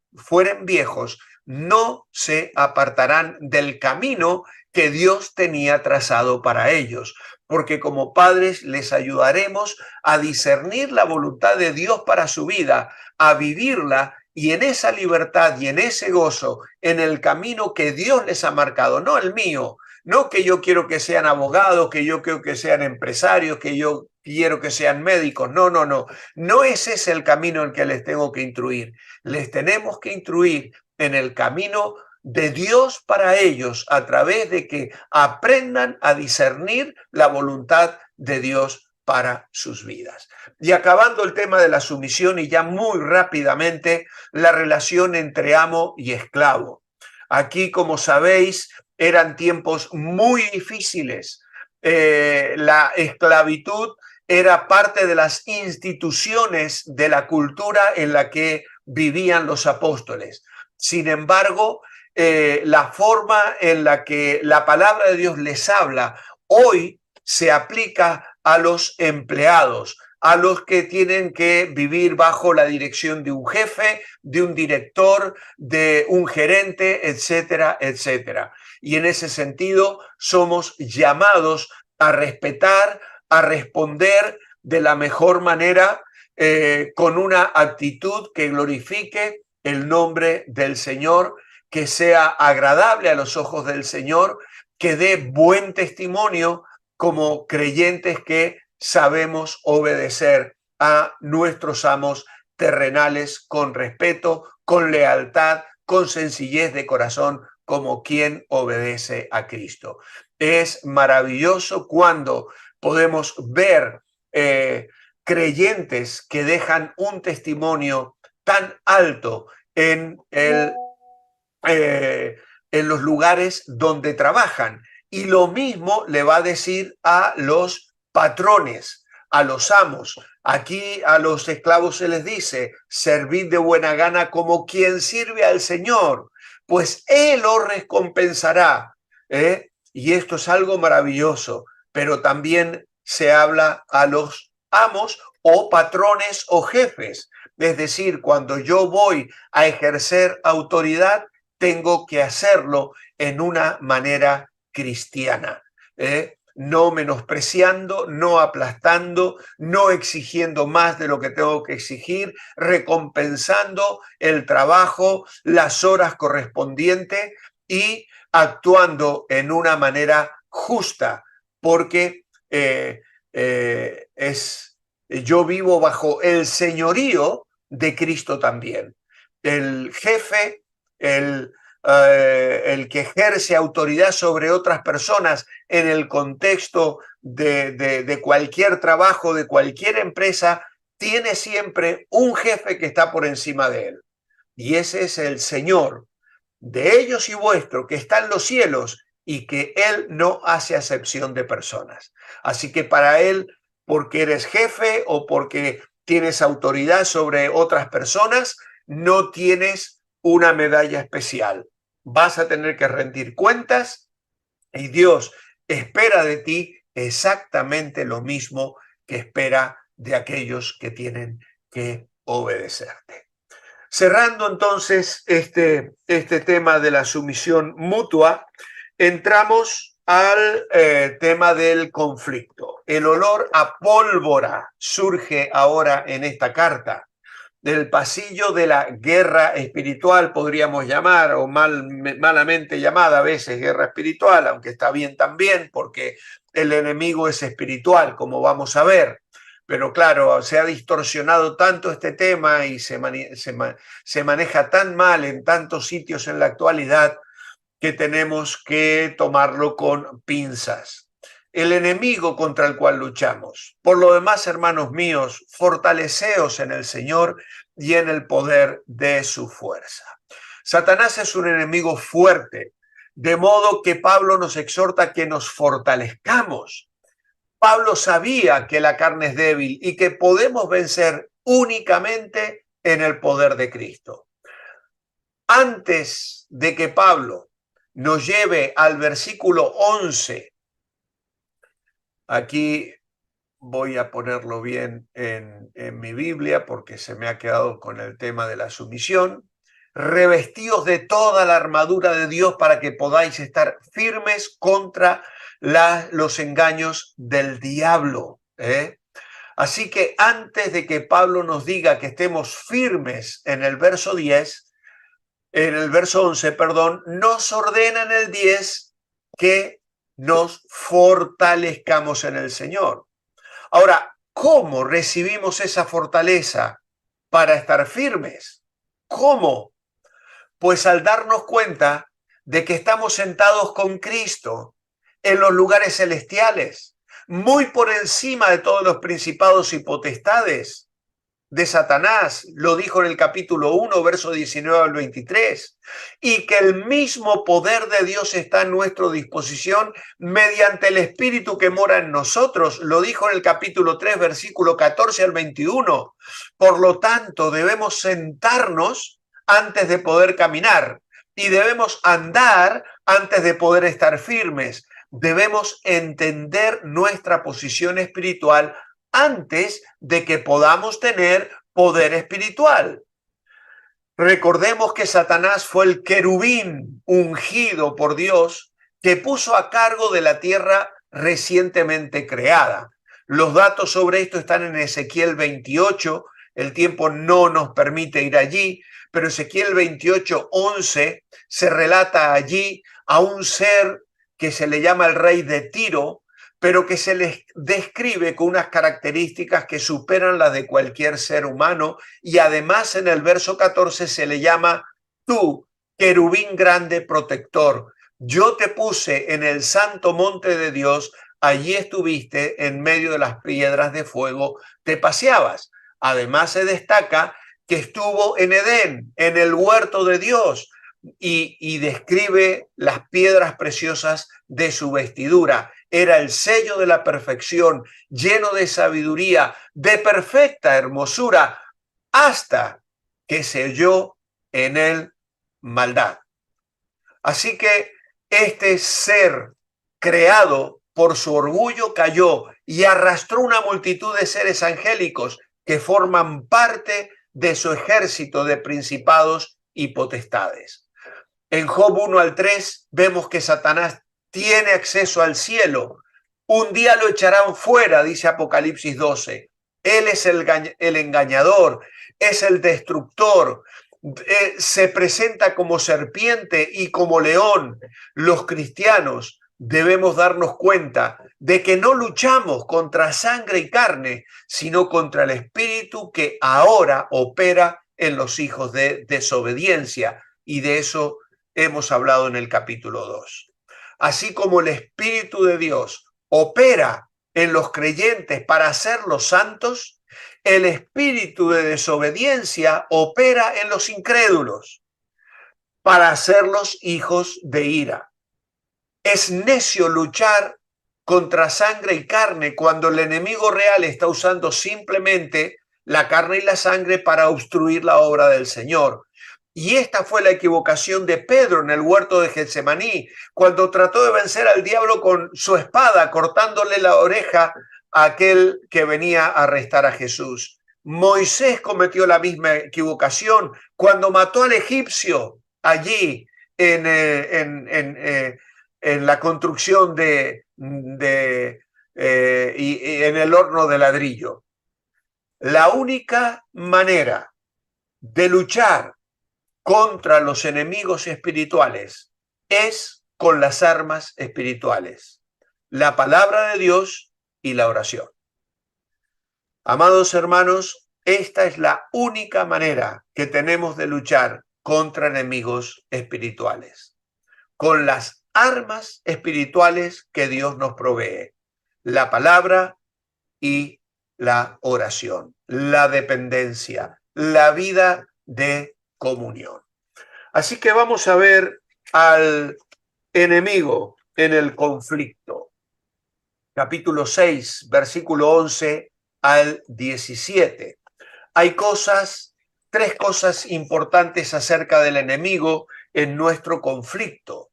viejos, no se apartarán del camino que Dios tenía trazado para ellos, porque como padres les ayudaremos a discernir la voluntad de Dios para su vida, a vivirla y en esa libertad y en ese gozo, en el camino que Dios les ha marcado, no el mío, no que yo quiero que sean abogados, que yo quiero que sean empresarios, que yo quiero que sean médicos. No, no, no. No ese es el camino en que les tengo que instruir. Les tenemos que instruir en el camino de Dios para ellos a través de que aprendan a discernir la voluntad de Dios para sus vidas. Y acabando el tema de la sumisión y ya muy rápidamente la relación entre amo y esclavo. Aquí, como sabéis, eran tiempos muy difíciles. La esclavitud era parte de las instituciones de la cultura en la que vivían los apóstoles. Sin embargo, la forma en la que la palabra de Dios les habla hoy se aplica a los empleados, a los que tienen que vivir bajo la dirección de un jefe, de un director, de un gerente, etcétera, etcétera. Y en ese sentido somos llamados a respetar, a responder de la mejor manera, con una actitud que glorifique el nombre del Señor, que sea agradable a los ojos del Señor, que dé buen testimonio como creyentes que sabemos obedecer a nuestros amos terrenales con respeto, con lealtad, con sencillez de corazón, como quien obedece a Cristo. Es maravilloso cuando podemos ver creyentes que dejan un testimonio tan alto en los lugares donde trabajan. Y lo mismo le va a decir a los patrones, a los amos. Aquí a los esclavos se les dice, servid de buena gana como quien sirve al Señor, pues Él os recompensará. y esto es algo maravilloso, pero también se habla a los amos o patrones o jefes. Es decir, cuando yo voy a ejercer autoridad, tengo que hacerlo en una manera cristiana, no menospreciando, no aplastando, no exigiendo más de lo que tengo que exigir, recompensando el trabajo, las horas correspondientes y actuando en una manera justa, porque yo vivo bajo el señorío de Cristo también. El jefe, el que ejerce autoridad sobre otras personas en el contexto de cualquier trabajo, de cualquier empresa, tiene siempre un jefe que está por encima de él. Y ese es el Señor de ellos y vuestro, que está en los cielos y que Él no hace acepción de personas. Así que para Él, porque eres jefe o porque tienes autoridad sobre otras personas, no tienes una medalla especial. Vas a tener que rendir cuentas y Dios espera de ti exactamente lo mismo que espera de aquellos que tienen que obedecerte. Cerrando entonces este tema de la sumisión mutua, entramos al tema del conflicto. El olor a pólvora surge ahora en esta carta. Del pasillo de la guerra espiritual, podríamos llamar, o malamente llamada a veces guerra espiritual, aunque está bien también, porque el enemigo es espiritual, como vamos a ver. Pero claro, se ha distorsionado tanto este tema y se maneja tan mal en tantos sitios en la actualidad que tenemos que tomarlo con pinzas. El enemigo contra el cual luchamos. Por lo demás, hermanos míos, fortaleceos en el Señor y en el poder de su fuerza. Satanás es un enemigo fuerte, de modo que Pablo nos exhorta que nos fortalezcamos. Pablo sabía que la carne es débil y que podemos vencer únicamente en el poder de Cristo. Antes de que Pablo nos lleve al versículo 11, aquí voy a ponerlo bien en mi Biblia porque se me ha quedado con el tema de la sumisión. Revestíos de toda la armadura de Dios para que podáis estar firmes contra los engaños del diablo. Así que antes de que Pablo nos diga que estemos firmes en el verso 10, en el verso 11, perdón, nos ordena en el 10 que nos fortalezcamos en el Señor. Ahora, ¿cómo recibimos esa fortaleza para estar firmes? ¿Cómo? Pues al darnos cuenta de que estamos sentados con Cristo en los lugares celestiales, muy por encima de todos los principados y potestades de Satanás, lo dijo en el capítulo 1, verso 19 al 23, y que el mismo poder de Dios está a nuestra disposición mediante el Espíritu que mora en nosotros, lo dijo en el capítulo 3, versículo 14 al 21. Por lo tanto, debemos sentarnos antes de poder caminar y debemos andar antes de poder estar firmes. Debemos entender nuestra posición espiritual antes de que podamos tener poder espiritual. Recordemos que Satanás fue el querubín ungido por Dios que puso a cargo de la tierra recientemente creada. Los datos sobre esto están en Ezequiel 28, el tiempo no nos permite ir allí, pero Ezequiel 28, 11 se relata allí a un ser que se le llama el rey de Tiro, pero que se les describe con unas características que superan las de cualquier ser humano, y además en el verso 14 se le llama tú, querubín grande protector. Yo te puse en el santo monte de Dios, allí estuviste en medio de las piedras de fuego, te paseabas. Además se destaca que estuvo en Edén, en el huerto de Dios, y describe las piedras preciosas de su vestidura. Era el sello de la perfección, lleno de sabiduría, de perfecta hermosura, hasta que se halló en él maldad. Así que este ser creado por su orgullo, cayó y arrastró una multitud de seres angélicos que forman parte de su ejército de principados y potestades. En Job 1 al 3 vemos que Satanás tiene acceso al cielo. Un día lo echarán fuera, dice Apocalipsis 12. Él es el engañador, es el destructor, se presenta como serpiente y como león. Los cristianos debemos darnos cuenta de que no luchamos contra sangre y carne, sino contra el espíritu que ahora opera en los hijos de desobediencia. Y de eso hemos hablado en el capítulo 2. Así como el Espíritu de Dios opera en los creyentes para hacerlos santos, el espíritu de desobediencia opera en los incrédulos para hacerlos hijos de ira. Es necio luchar contra sangre y carne cuando el enemigo real está usando simplemente la carne y la sangre para obstruir la obra del Señor. Y esta fue la equivocación de Pedro en el huerto de Getsemaní, cuando trató de vencer al diablo con su espada, cortándole la oreja a aquel que venía a arrestar a Jesús. Moisés cometió la misma equivocación cuando mató al egipcio allí en la construcción y en el horno de ladrillo. La única manera de luchar contra los enemigos espirituales es con las armas espirituales, la palabra de Dios y la oración. Amados hermanos, esta es la única manera que tenemos de luchar contra enemigos espirituales, con las armas espirituales que Dios nos provee, la palabra y la oración, la dependencia, la vida de comunión. Así que vamos a ver al enemigo en el conflicto. Capítulo 6, versículo 11 al 17. Hay tres cosas importantes acerca del enemigo en nuestro conflicto.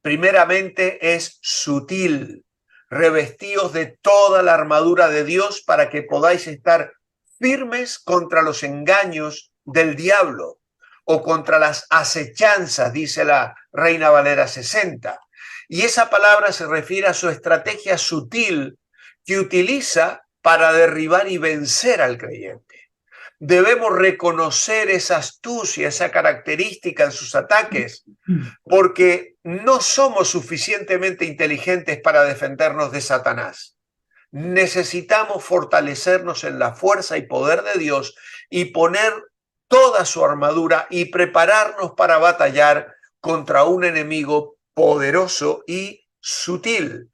Primeramente, es sutil. Revestíos de toda la armadura de Dios para que podáis estar firmes contra los engaños del diablo o contra las acechanzas, dice la Reina Valera 60. Y esa palabra se refiere a su estrategia sutil que utiliza para derribar y vencer al creyente. Debemos reconocer esa astucia, esa característica en sus ataques, porque no somos suficientemente inteligentes para defendernos de Satanás. Necesitamos fortalecernos en la fuerza y poder de Dios y poner toda su armadura y prepararnos para batallar contra un enemigo poderoso y sutil.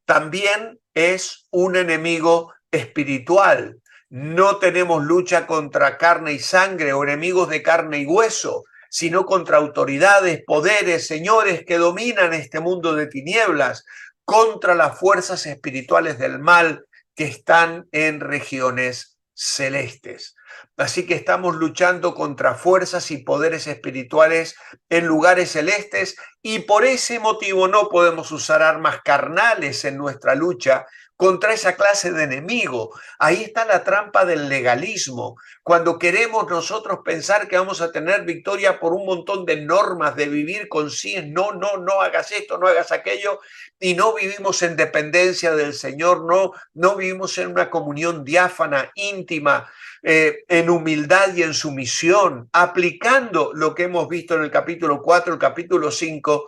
También es un enemigo espiritual. No tenemos lucha contra carne y sangre o enemigos de carne y hueso, sino contra autoridades, poderes, señores que dominan este mundo de tinieblas, contra las fuerzas espirituales del mal que están en regiones celestes. Así que estamos luchando contra fuerzas y poderes espirituales en lugares celestes y por ese motivo no podemos usar armas carnales en nuestra lucha contra esa clase de enemigo. Ahí está la trampa del legalismo. Cuando queremos nosotros pensar que vamos a tener victoria por un montón de normas de vivir con sí, no hagas esto, no hagas aquello, y no vivimos en dependencia del Señor, no vivimos en una comunión diáfana, íntima, en humildad y en sumisión, aplicando lo que hemos visto en el capítulo 4, el capítulo 5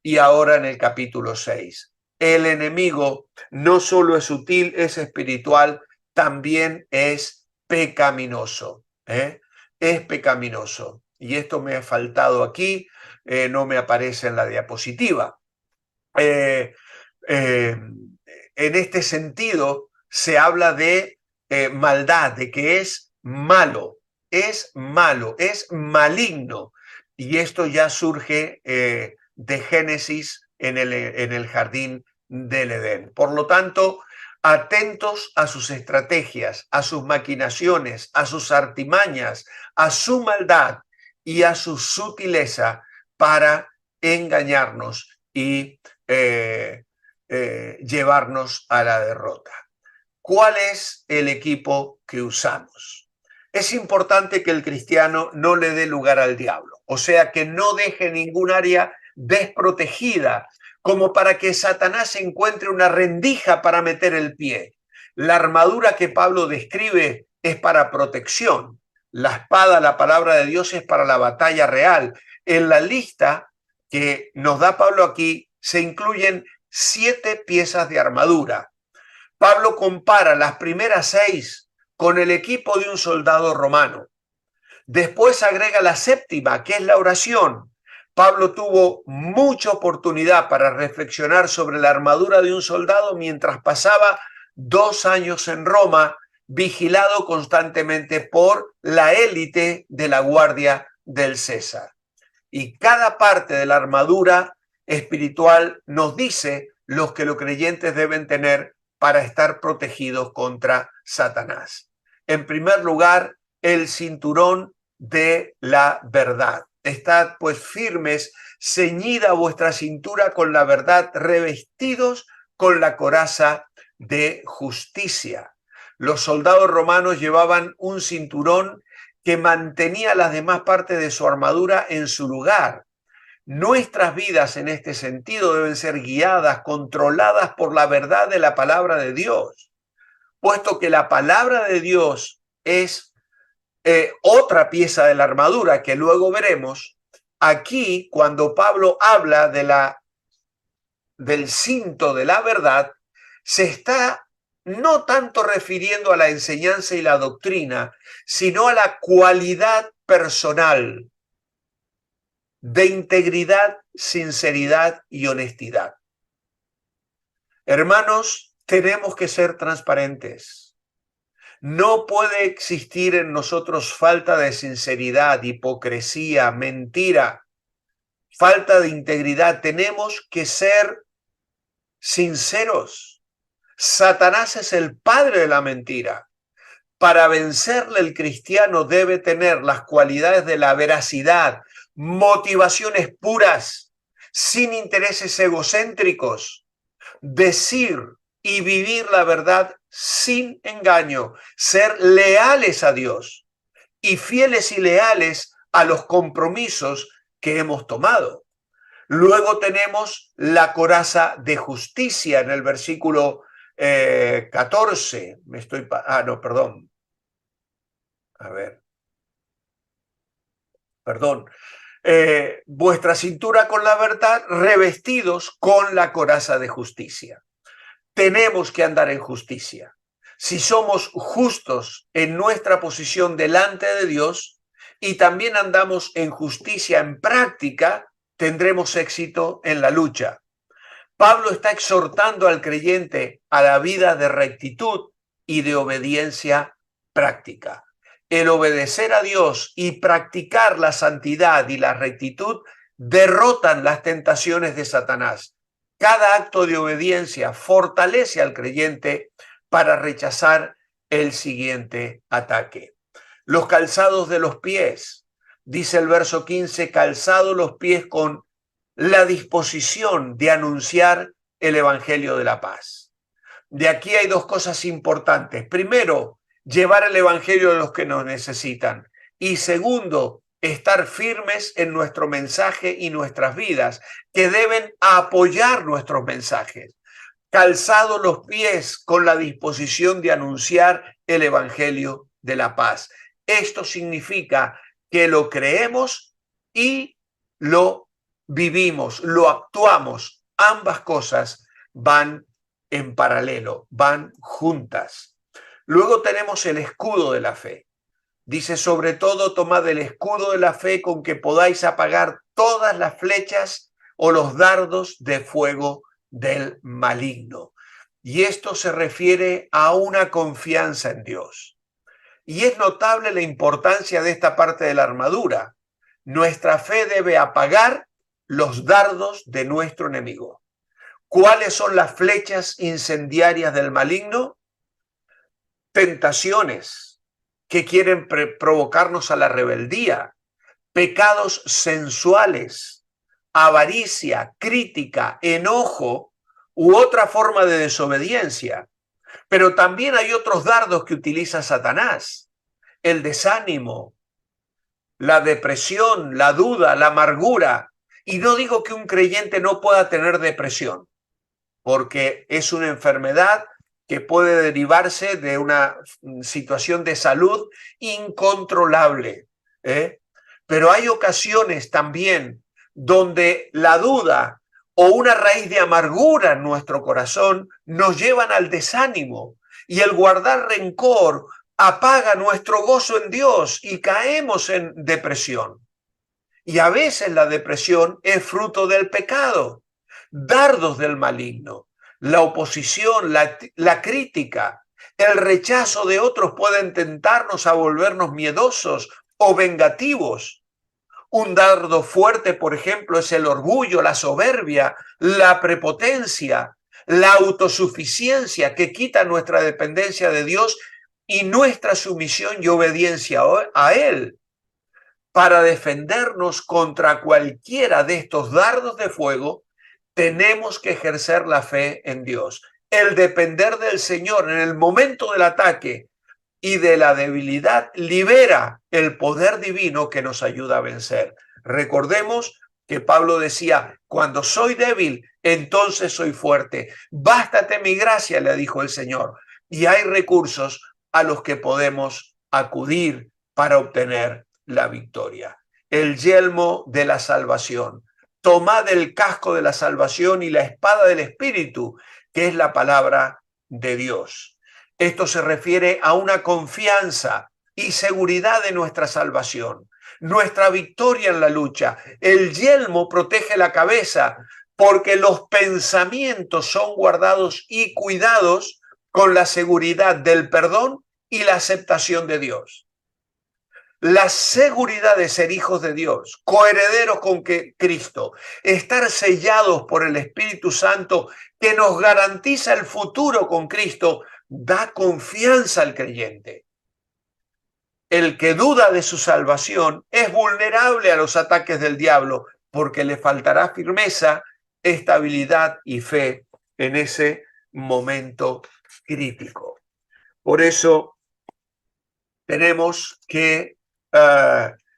y ahora en el capítulo 6. El enemigo no solo es sutil, es espiritual, también es pecaminoso. Es pecaminoso. Y esto me ha faltado aquí, no me aparece en la diapositiva. En este sentido, se habla de maldad, de que es malo, es maligno. Y esto ya surge de Génesis en el jardín del Edén. Por lo tanto, atentos a sus estrategias, a sus maquinaciones, a sus artimañas, a su maldad y a su sutileza para engañarnos y llevarnos a la derrota. ¿Cuál es el equipo que usamos? Es importante que el cristiano no le dé lugar al diablo, o sea, que no deje ningún área desprotegida, como para que Satanás encuentre una rendija para meter el pie. La armadura que Pablo describe es para protección. La espada, la palabra de Dios, es para la batalla real. En la lista que nos da Pablo aquí se incluyen 7 piezas de armadura. Pablo compara las primeras 6 con el equipo de un soldado romano. Después agrega la 7ª, que es la oración. Pablo tuvo mucha oportunidad para reflexionar sobre la armadura de un soldado mientras pasaba 2 años en Roma, vigilado constantemente por la élite de la guardia del César. Y cada parte de la armadura espiritual nos dice lo que los creyentes deben tener para estar protegidos contra Satanás. En primer lugar, el cinturón de la verdad. Estad pues firmes, ceñida vuestra cintura con la verdad, revestidos con la coraza de justicia. Los soldados romanos llevaban un cinturón que mantenía las demás partes de su armadura en su lugar. Nuestras vidas en este sentido deben ser guiadas, controladas por la verdad de la palabra de Dios, puesto que la palabra de Dios es otra pieza de la armadura que luego veremos. Aquí, cuando Pablo habla del cinto de la verdad, se está no tanto refiriendo a la enseñanza y la doctrina, sino a la cualidad personal de integridad, sinceridad y honestidad. Hermanos, tenemos que ser transparentes. No puede existir en nosotros falta de sinceridad, hipocresía, mentira, falta de integridad. Tenemos que ser sinceros. Satanás es el padre de la mentira. Para vencerle, el cristiano debe tener las cualidades de la veracidad, motivaciones puras, sin intereses egocéntricos, decir y vivir la verdad sin engaño, ser leales a Dios y fieles y leales a los compromisos que hemos tomado. Luego tenemos la coraza de justicia en el versículo 14. Vuestra cintura con la verdad, revestidos con la coraza de justicia. Tenemos que andar en justicia. Si somos justos en nuestra posición delante de Dios y también andamos en justicia en práctica, tendremos éxito en la lucha. Pablo está exhortando al creyente a la vida de rectitud y de obediencia práctica. El obedecer a Dios y practicar la santidad y la rectitud derrotan las tentaciones de Satanás. Cada acto de obediencia fortalece al creyente para rechazar el siguiente ataque. Los calzados de los pies, dice el verso 15, calzados los pies con la disposición de anunciar el evangelio de la paz. De aquí hay 2 cosas importantes. Primero, llevar el evangelio a los que nos necesitan. Y segundo, estar firmes en nuestro mensaje y nuestras vidas, que deben apoyar nuestros mensajes. Calzados los pies con la disposición de anunciar el evangelio de la paz. Esto significa que lo creemos y lo vivimos, lo actuamos. Ambas cosas van en paralelo, van juntas. Luego tenemos el escudo de la fe. Dice, sobre todo, tomad el escudo de la fe con que podáis apagar todas las flechas o los dardos de fuego del maligno. Y esto se refiere a una confianza en Dios. Y es notable la importancia de esta parte de la armadura. Nuestra fe debe apagar los dardos de nuestro enemigo. ¿Cuáles son las flechas incendiarias del maligno? Tentaciones que quieren provocarnos a la rebeldía, pecados sensuales, avaricia, crítica, enojo u otra forma de desobediencia. Pero también hay otros dardos que utiliza Satanás: el desánimo, la depresión, la duda, la amargura. Y no digo que un creyente no pueda tener depresión, porque es una enfermedad que puede derivarse de una situación de salud incontrolable, ¿eh? Pero hay ocasiones también donde la duda o una raíz de amargura en nuestro corazón nos llevan al desánimo, y el guardar rencor apaga nuestro gozo en Dios y caemos en depresión. Y a veces la depresión es fruto del pecado, dardos del maligno. La oposición, la crítica, el rechazo de otros pueden tentarnos a volvernos miedosos o vengativos. Un dardo fuerte, por ejemplo, es el orgullo, la soberbia, la prepotencia, la autosuficiencia, que quita nuestra dependencia de Dios y nuestra sumisión y obediencia a Él. Para defendernos contra cualquiera de estos dardos de fuego, tenemos que ejercer la fe en Dios. El depender del Señor en el momento del ataque y de la debilidad libera el poder divino que nos ayuda a vencer. Recordemos que Pablo decía: cuando soy débil, entonces soy fuerte. Bástate mi gracia, le dijo el Señor. Y hay recursos a los que podemos acudir para obtener la victoria. El yelmo de la salvación. Tomad el casco de la salvación y la espada del Espíritu, que es la palabra de Dios. Esto se refiere a una confianza y seguridad de nuestra salvación, nuestra victoria en la lucha. El yelmo protege la cabeza porque los pensamientos son guardados y cuidados con la seguridad del perdón y la aceptación de Dios. La seguridad de ser hijos de Dios, coherederos con Cristo, estar sellados por el Espíritu Santo que nos garantiza el futuro con Cristo, da confianza al creyente. El que duda de su salvación es vulnerable a los ataques del diablo, porque le faltará firmeza, estabilidad y fe en ese momento crítico. Por eso tenemos que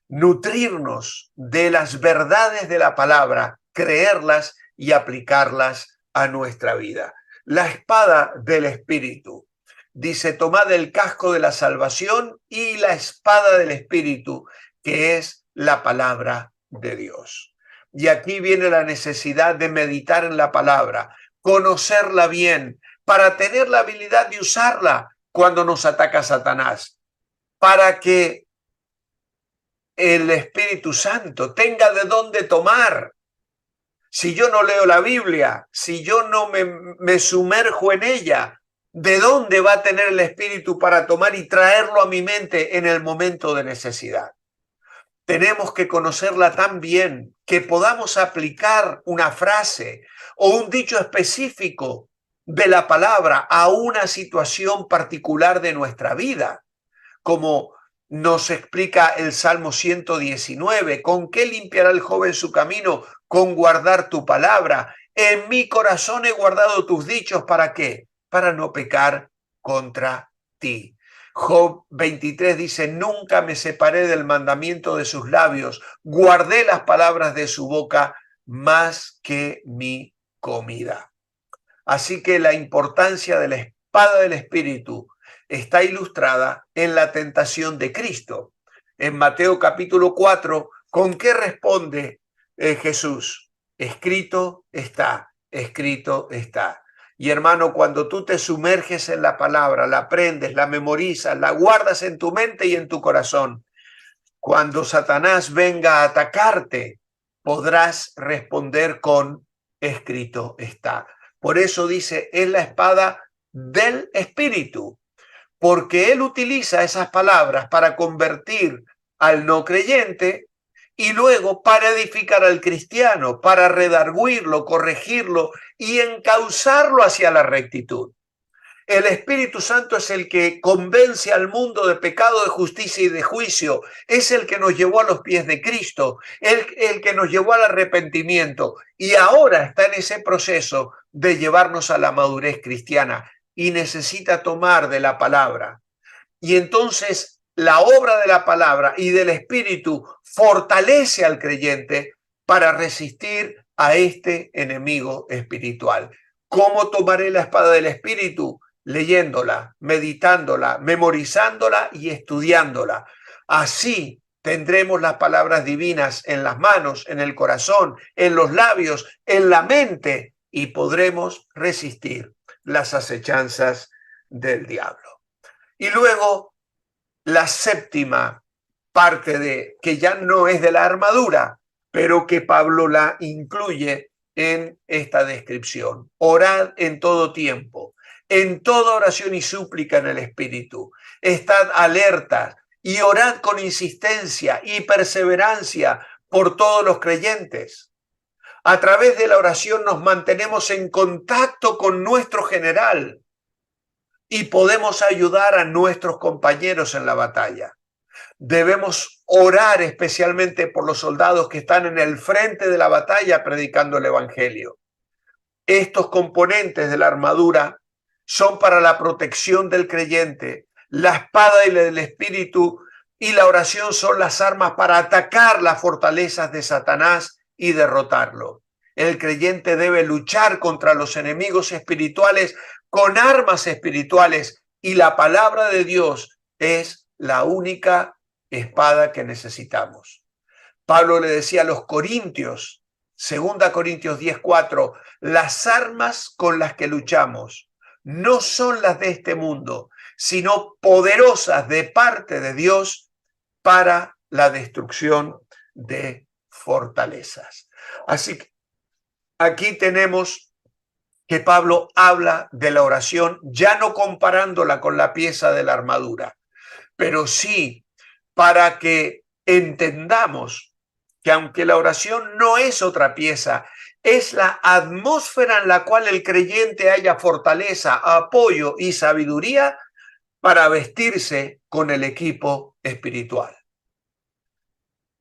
nutrirnos de las verdades de la palabra, creerlas y aplicarlas a nuestra vida. La espada del Espíritu. Dice: tomad el casco de la salvación y la espada del Espíritu, que es la palabra de Dios. Y aquí viene la necesidad de meditar en la palabra, conocerla bien, para tener la habilidad de usarla cuando nos ataca Satanás, para que el Espíritu Santo tenga de dónde tomar. Si yo no leo la Biblia, si yo no me sumerjo en ella, ¿de dónde va a tener el Espíritu para tomar y traerlo a mi mente en el momento de necesidad? Tenemos que conocerla tan bien que podamos aplicar una frase o un dicho específico de la palabra a una situación particular de nuestra vida, como nos explica el Salmo 119, ¿con qué limpiará el joven su camino? Con guardar tu palabra. En mi corazón he guardado tus dichos, ¿para qué? Para no pecar contra ti. Job 23 dice: nunca me separé del mandamiento de sus labios, guardé las palabras de su boca más que mi comida. Así que la importancia de la espada del Espíritu está ilustrada en la tentación de Cristo. En Mateo capítulo 4, ¿con qué responde Jesús? Escrito está, escrito está. Y hermano, cuando tú te sumerges en la palabra, la aprendes, la memorizas, la guardas en tu mente y en tu corazón, cuando Satanás venga a atacarte, podrás responder con escrito está. Por eso dice: es la espada del Espíritu, porque él utiliza esas palabras para convertir al no creyente y luego para edificar al cristiano, para redarguirlo, corregirlo y encauzarlo hacia la rectitud. El Espíritu Santo es el que convence al mundo de pecado, de justicia y de juicio. Es el que nos llevó a los pies de Cristo, el que nos llevó al arrepentimiento. Y ahora está en ese proceso de llevarnos a la madurez cristiana y necesita tomar de la palabra. Y entonces la obra de la palabra y del Espíritu fortalece al creyente para resistir a este enemigo espiritual. ¿Cómo tomaré la espada del Espíritu? Leyéndola, meditándola, memorizándola y estudiándola. Así tendremos las palabras divinas en las manos, en el corazón, en los labios, en la mente, y podremos resistir las acechanzas del diablo. Y luego la séptima parte que ya no es de la armadura, pero que Pablo la incluye en esta descripción. Orad en todo tiempo, en toda oración y súplica en el Espíritu. Estad alertas y orad con insistencia y perseverancia por todos los creyentes. A través de la oración nos mantenemos en contacto con nuestro general y podemos ayudar a nuestros compañeros en la batalla. Debemos orar especialmente por los soldados que están en el frente de la batalla predicando el evangelio. Estos componentes de la armadura son para la protección del creyente. La espada y el espíritu y la oración son las armas para atacar las fortalezas de Satanás y derrotarlo. El creyente debe luchar contra los enemigos espirituales con armas espirituales, y la palabra de Dios es la única espada que necesitamos. Pablo le decía a los corintios, 2 Corintios 10:4, las armas con las que luchamos no son las de este mundo, sino poderosas de parte de Dios para la destrucción de fortalezas. Así que aquí tenemos que Pablo habla de la oración, ya no comparándola con la pieza de la armadura, pero sí para que entendamos que aunque la oración no es otra pieza, es la atmósfera en la cual el creyente haya fortaleza, apoyo y sabiduría para vestirse con el equipo espiritual.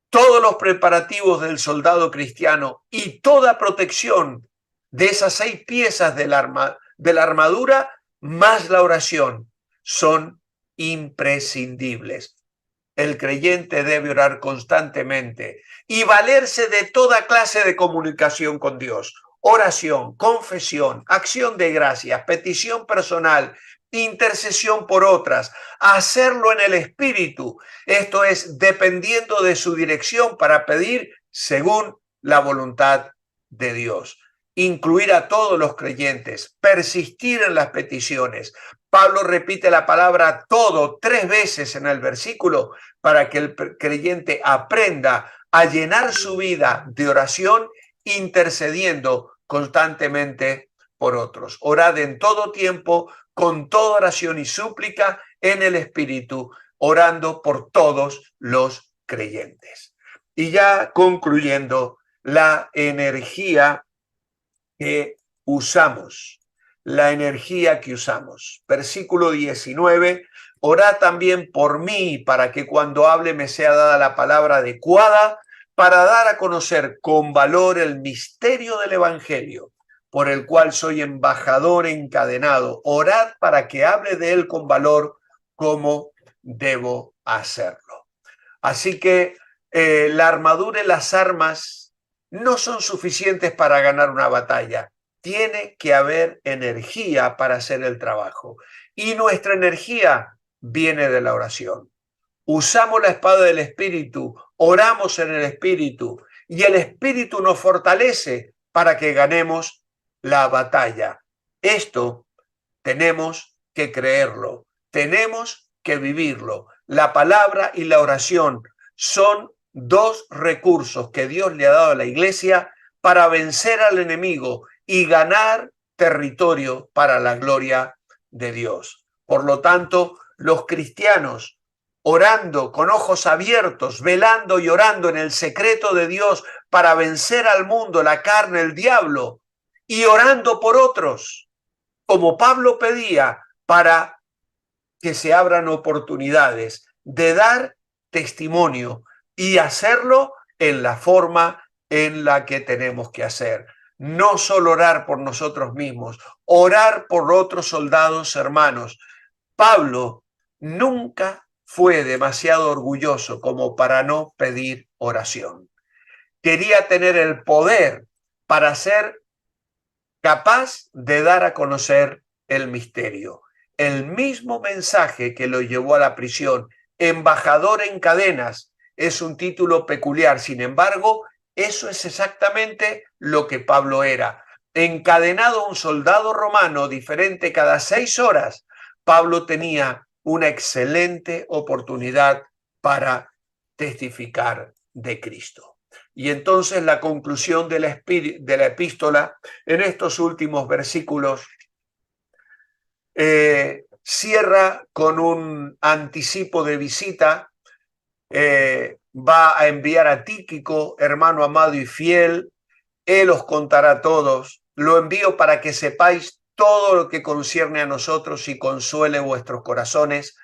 Todos los preparativos del soldado cristiano y toda protección de esas 6 piezas de la armadura, más la oración, son imprescindibles. El creyente debe orar constantemente y valerse de toda clase de comunicación con Dios. Oración, confesión, acción de gracias, petición personal, intercesión por otras, hacerlo en el Espíritu. Esto es, dependiendo de su dirección para pedir según la voluntad de Dios. Incluir a todos los creyentes, persistir en las peticiones. Pablo repite la palabra todo 3 veces en el versículo para que el creyente aprenda a llenar su vida de oración, intercediendo constantemente por otros. Orad en todo tiempo, con toda oración y súplica en el Espíritu, orando por todos los creyentes. Y ya concluyendo, la energía que usamos, la energía que usamos. Versículo 19, orad también por mí para que cuando hable me sea dada la palabra adecuada para dar a conocer con valor el misterio del Evangelio, por el cual soy embajador encadenado. Orad para que hable de él con valor como debo hacerlo. Así que la armadura y las armas no son suficientes para ganar una batalla. Tiene que haber energía para hacer el trabajo. Y nuestra energía viene de la oración. Usamos la espada del Espíritu, oramos en el Espíritu y el Espíritu nos fortalece para que ganemos la batalla. Esto tenemos que creerlo, tenemos que vivirlo. La palabra y la oración son 2 recursos que Dios le ha dado a la iglesia para vencer al enemigo y ganar territorio para la gloria de Dios. Por lo tanto, los cristianos, orando con ojos abiertos, velando y orando en el secreto de Dios para vencer al mundo, la carne, el diablo, y orando por otros, como Pablo pedía, para que se abran oportunidades de dar testimonio y hacerlo en la forma en la que tenemos que hacer. No solo orar por nosotros mismos, orar por otros soldados hermanos. Pablo nunca fue demasiado orgulloso como para no pedir oración. Quería tener el poder para ser capaz de dar a conocer el misterio. El mismo mensaje que lo llevó a la prisión, embajador en cadenas, es un título peculiar. Sin embargo, eso es exactamente lo que Pablo era. Encadenado a un soldado romano diferente cada 6 horas, Pablo tenía una excelente oportunidad para testificar de Cristo. Y entonces la conclusión de la epístola en estos últimos versículos cierra con un anticipo de visita. Va a enviar a Tíquico, hermano amado y fiel. Él os contará a todos. Lo envío para que sepáis todo lo que concierne a nosotros y consuele vuestros corazones.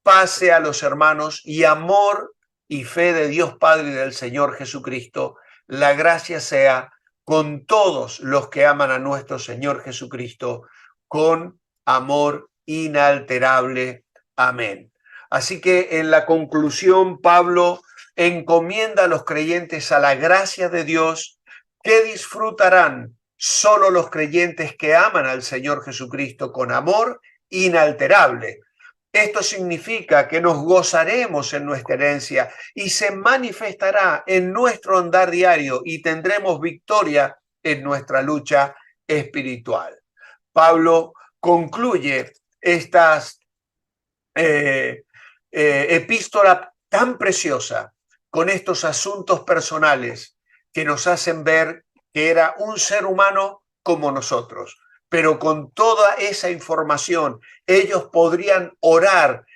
Pase a los hermanos y amor y fe de Dios Padre y del Señor Jesucristo. La gracia sea con todos los que aman a nuestro Señor Jesucristo, con amor inalterable. Amén. Así que en la conclusión, Pablo encomienda a los creyentes a la gracia de Dios, que disfrutarán solo los creyentes que aman al Señor Jesucristo con amor inalterable. Esto significa que nos gozaremos en nuestra herencia y se manifestará en nuestro andar diario y tendremos victoria en nuestra lucha espiritual. Pablo concluye estas epístola tan preciosa con estos asuntos personales que nos hacen ver que era un ser humano como nosotros, pero con toda esa información ellos podrían orar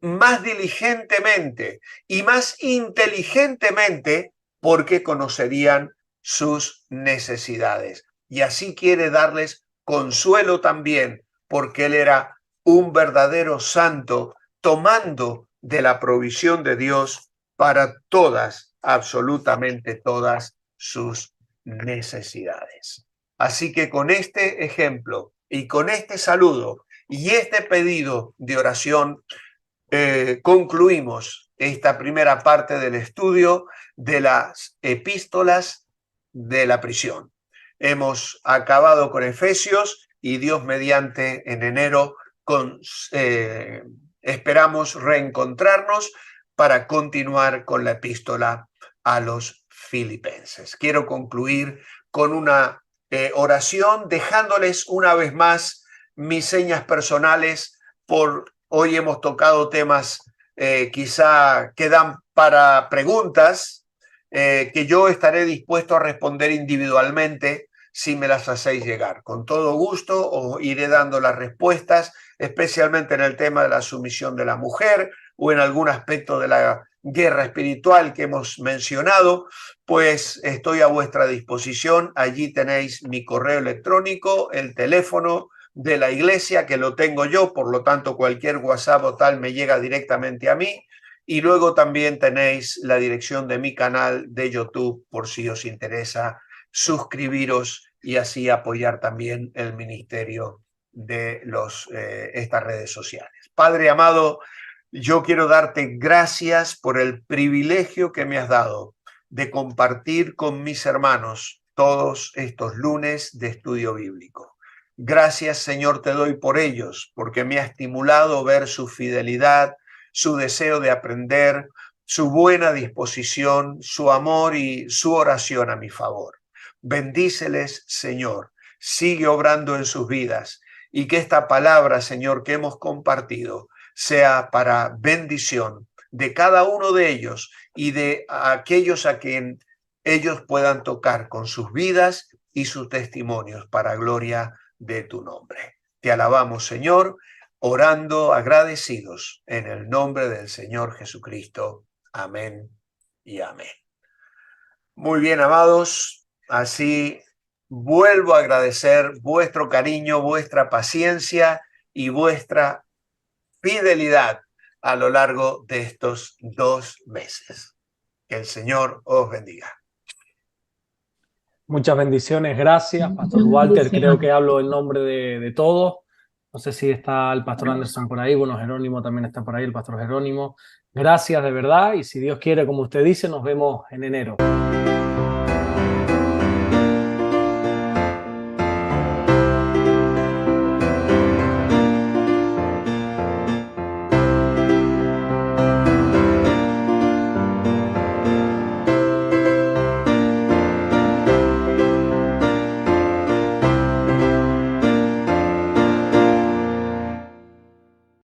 más diligentemente y más inteligentemente porque conocerían sus necesidades. Y así quiere darles consuelo también, porque él era un verdadero santo, tomando de la provisión de Dios para todas, absolutamente todas sus necesidades. Así que con este ejemplo y con este saludo y este pedido de oración, concluimos esta primera parte del estudio de las epístolas de la prisión. Hemos acabado con Efesios y Dios mediante en enero esperamos reencontrarnos para continuar con la epístola a los Filipenses. Quiero concluir con una oración dejándoles una vez más mis señas personales. Hoy hemos tocado temas quizá que dan para preguntas que yo estaré dispuesto a responder individualmente si me las hacéis llegar. Con todo gusto os iré dando las respuestas, especialmente en el tema de la sumisión de la mujer o en algún aspecto de la guerra espiritual que hemos mencionado, pues estoy a vuestra disposición. Allí tenéis mi correo electrónico, el teléfono de la iglesia, que lo tengo yo, por lo tanto cualquier WhatsApp o tal me llega directamente a mí. Y luego también tenéis la dirección de mi canal de YouTube por si os interesa suscribiros y así apoyar también el ministerio de estas redes sociales. Padre amado, yo quiero darte gracias por el privilegio que me has dado de compartir con mis hermanos todos estos lunes de estudio bíblico. Gracias, Señor, te doy por ellos, porque me ha estimulado ver su fidelidad, su deseo de aprender, su buena disposición, su amor y su oración a mi favor. Bendíceles, Señor, sigue obrando en sus vidas y que esta palabra, Señor, que hemos compartido sea para bendición de cada uno de ellos y de aquellos a quien ellos puedan tocar con sus vidas y sus testimonios para gloria de tu nombre. Te alabamos, Señor, orando agradecidos en el nombre del Señor Jesucristo. Amén y amén. Muy bien, amados, así vuelvo a agradecer vuestro cariño, vuestra paciencia y vuestra fidelidad a lo largo de estos 2 meses. Que el Señor os bendiga. Muchas bendiciones, gracias, Pastor Walter. Creo que hablo en nombre de todos. No sé si está el Pastor Anderson por ahí. Bueno, Jerónimo también está por ahí, el Pastor Jerónimo. Gracias de verdad y si Dios quiere, como usted dice, nos vemos en enero.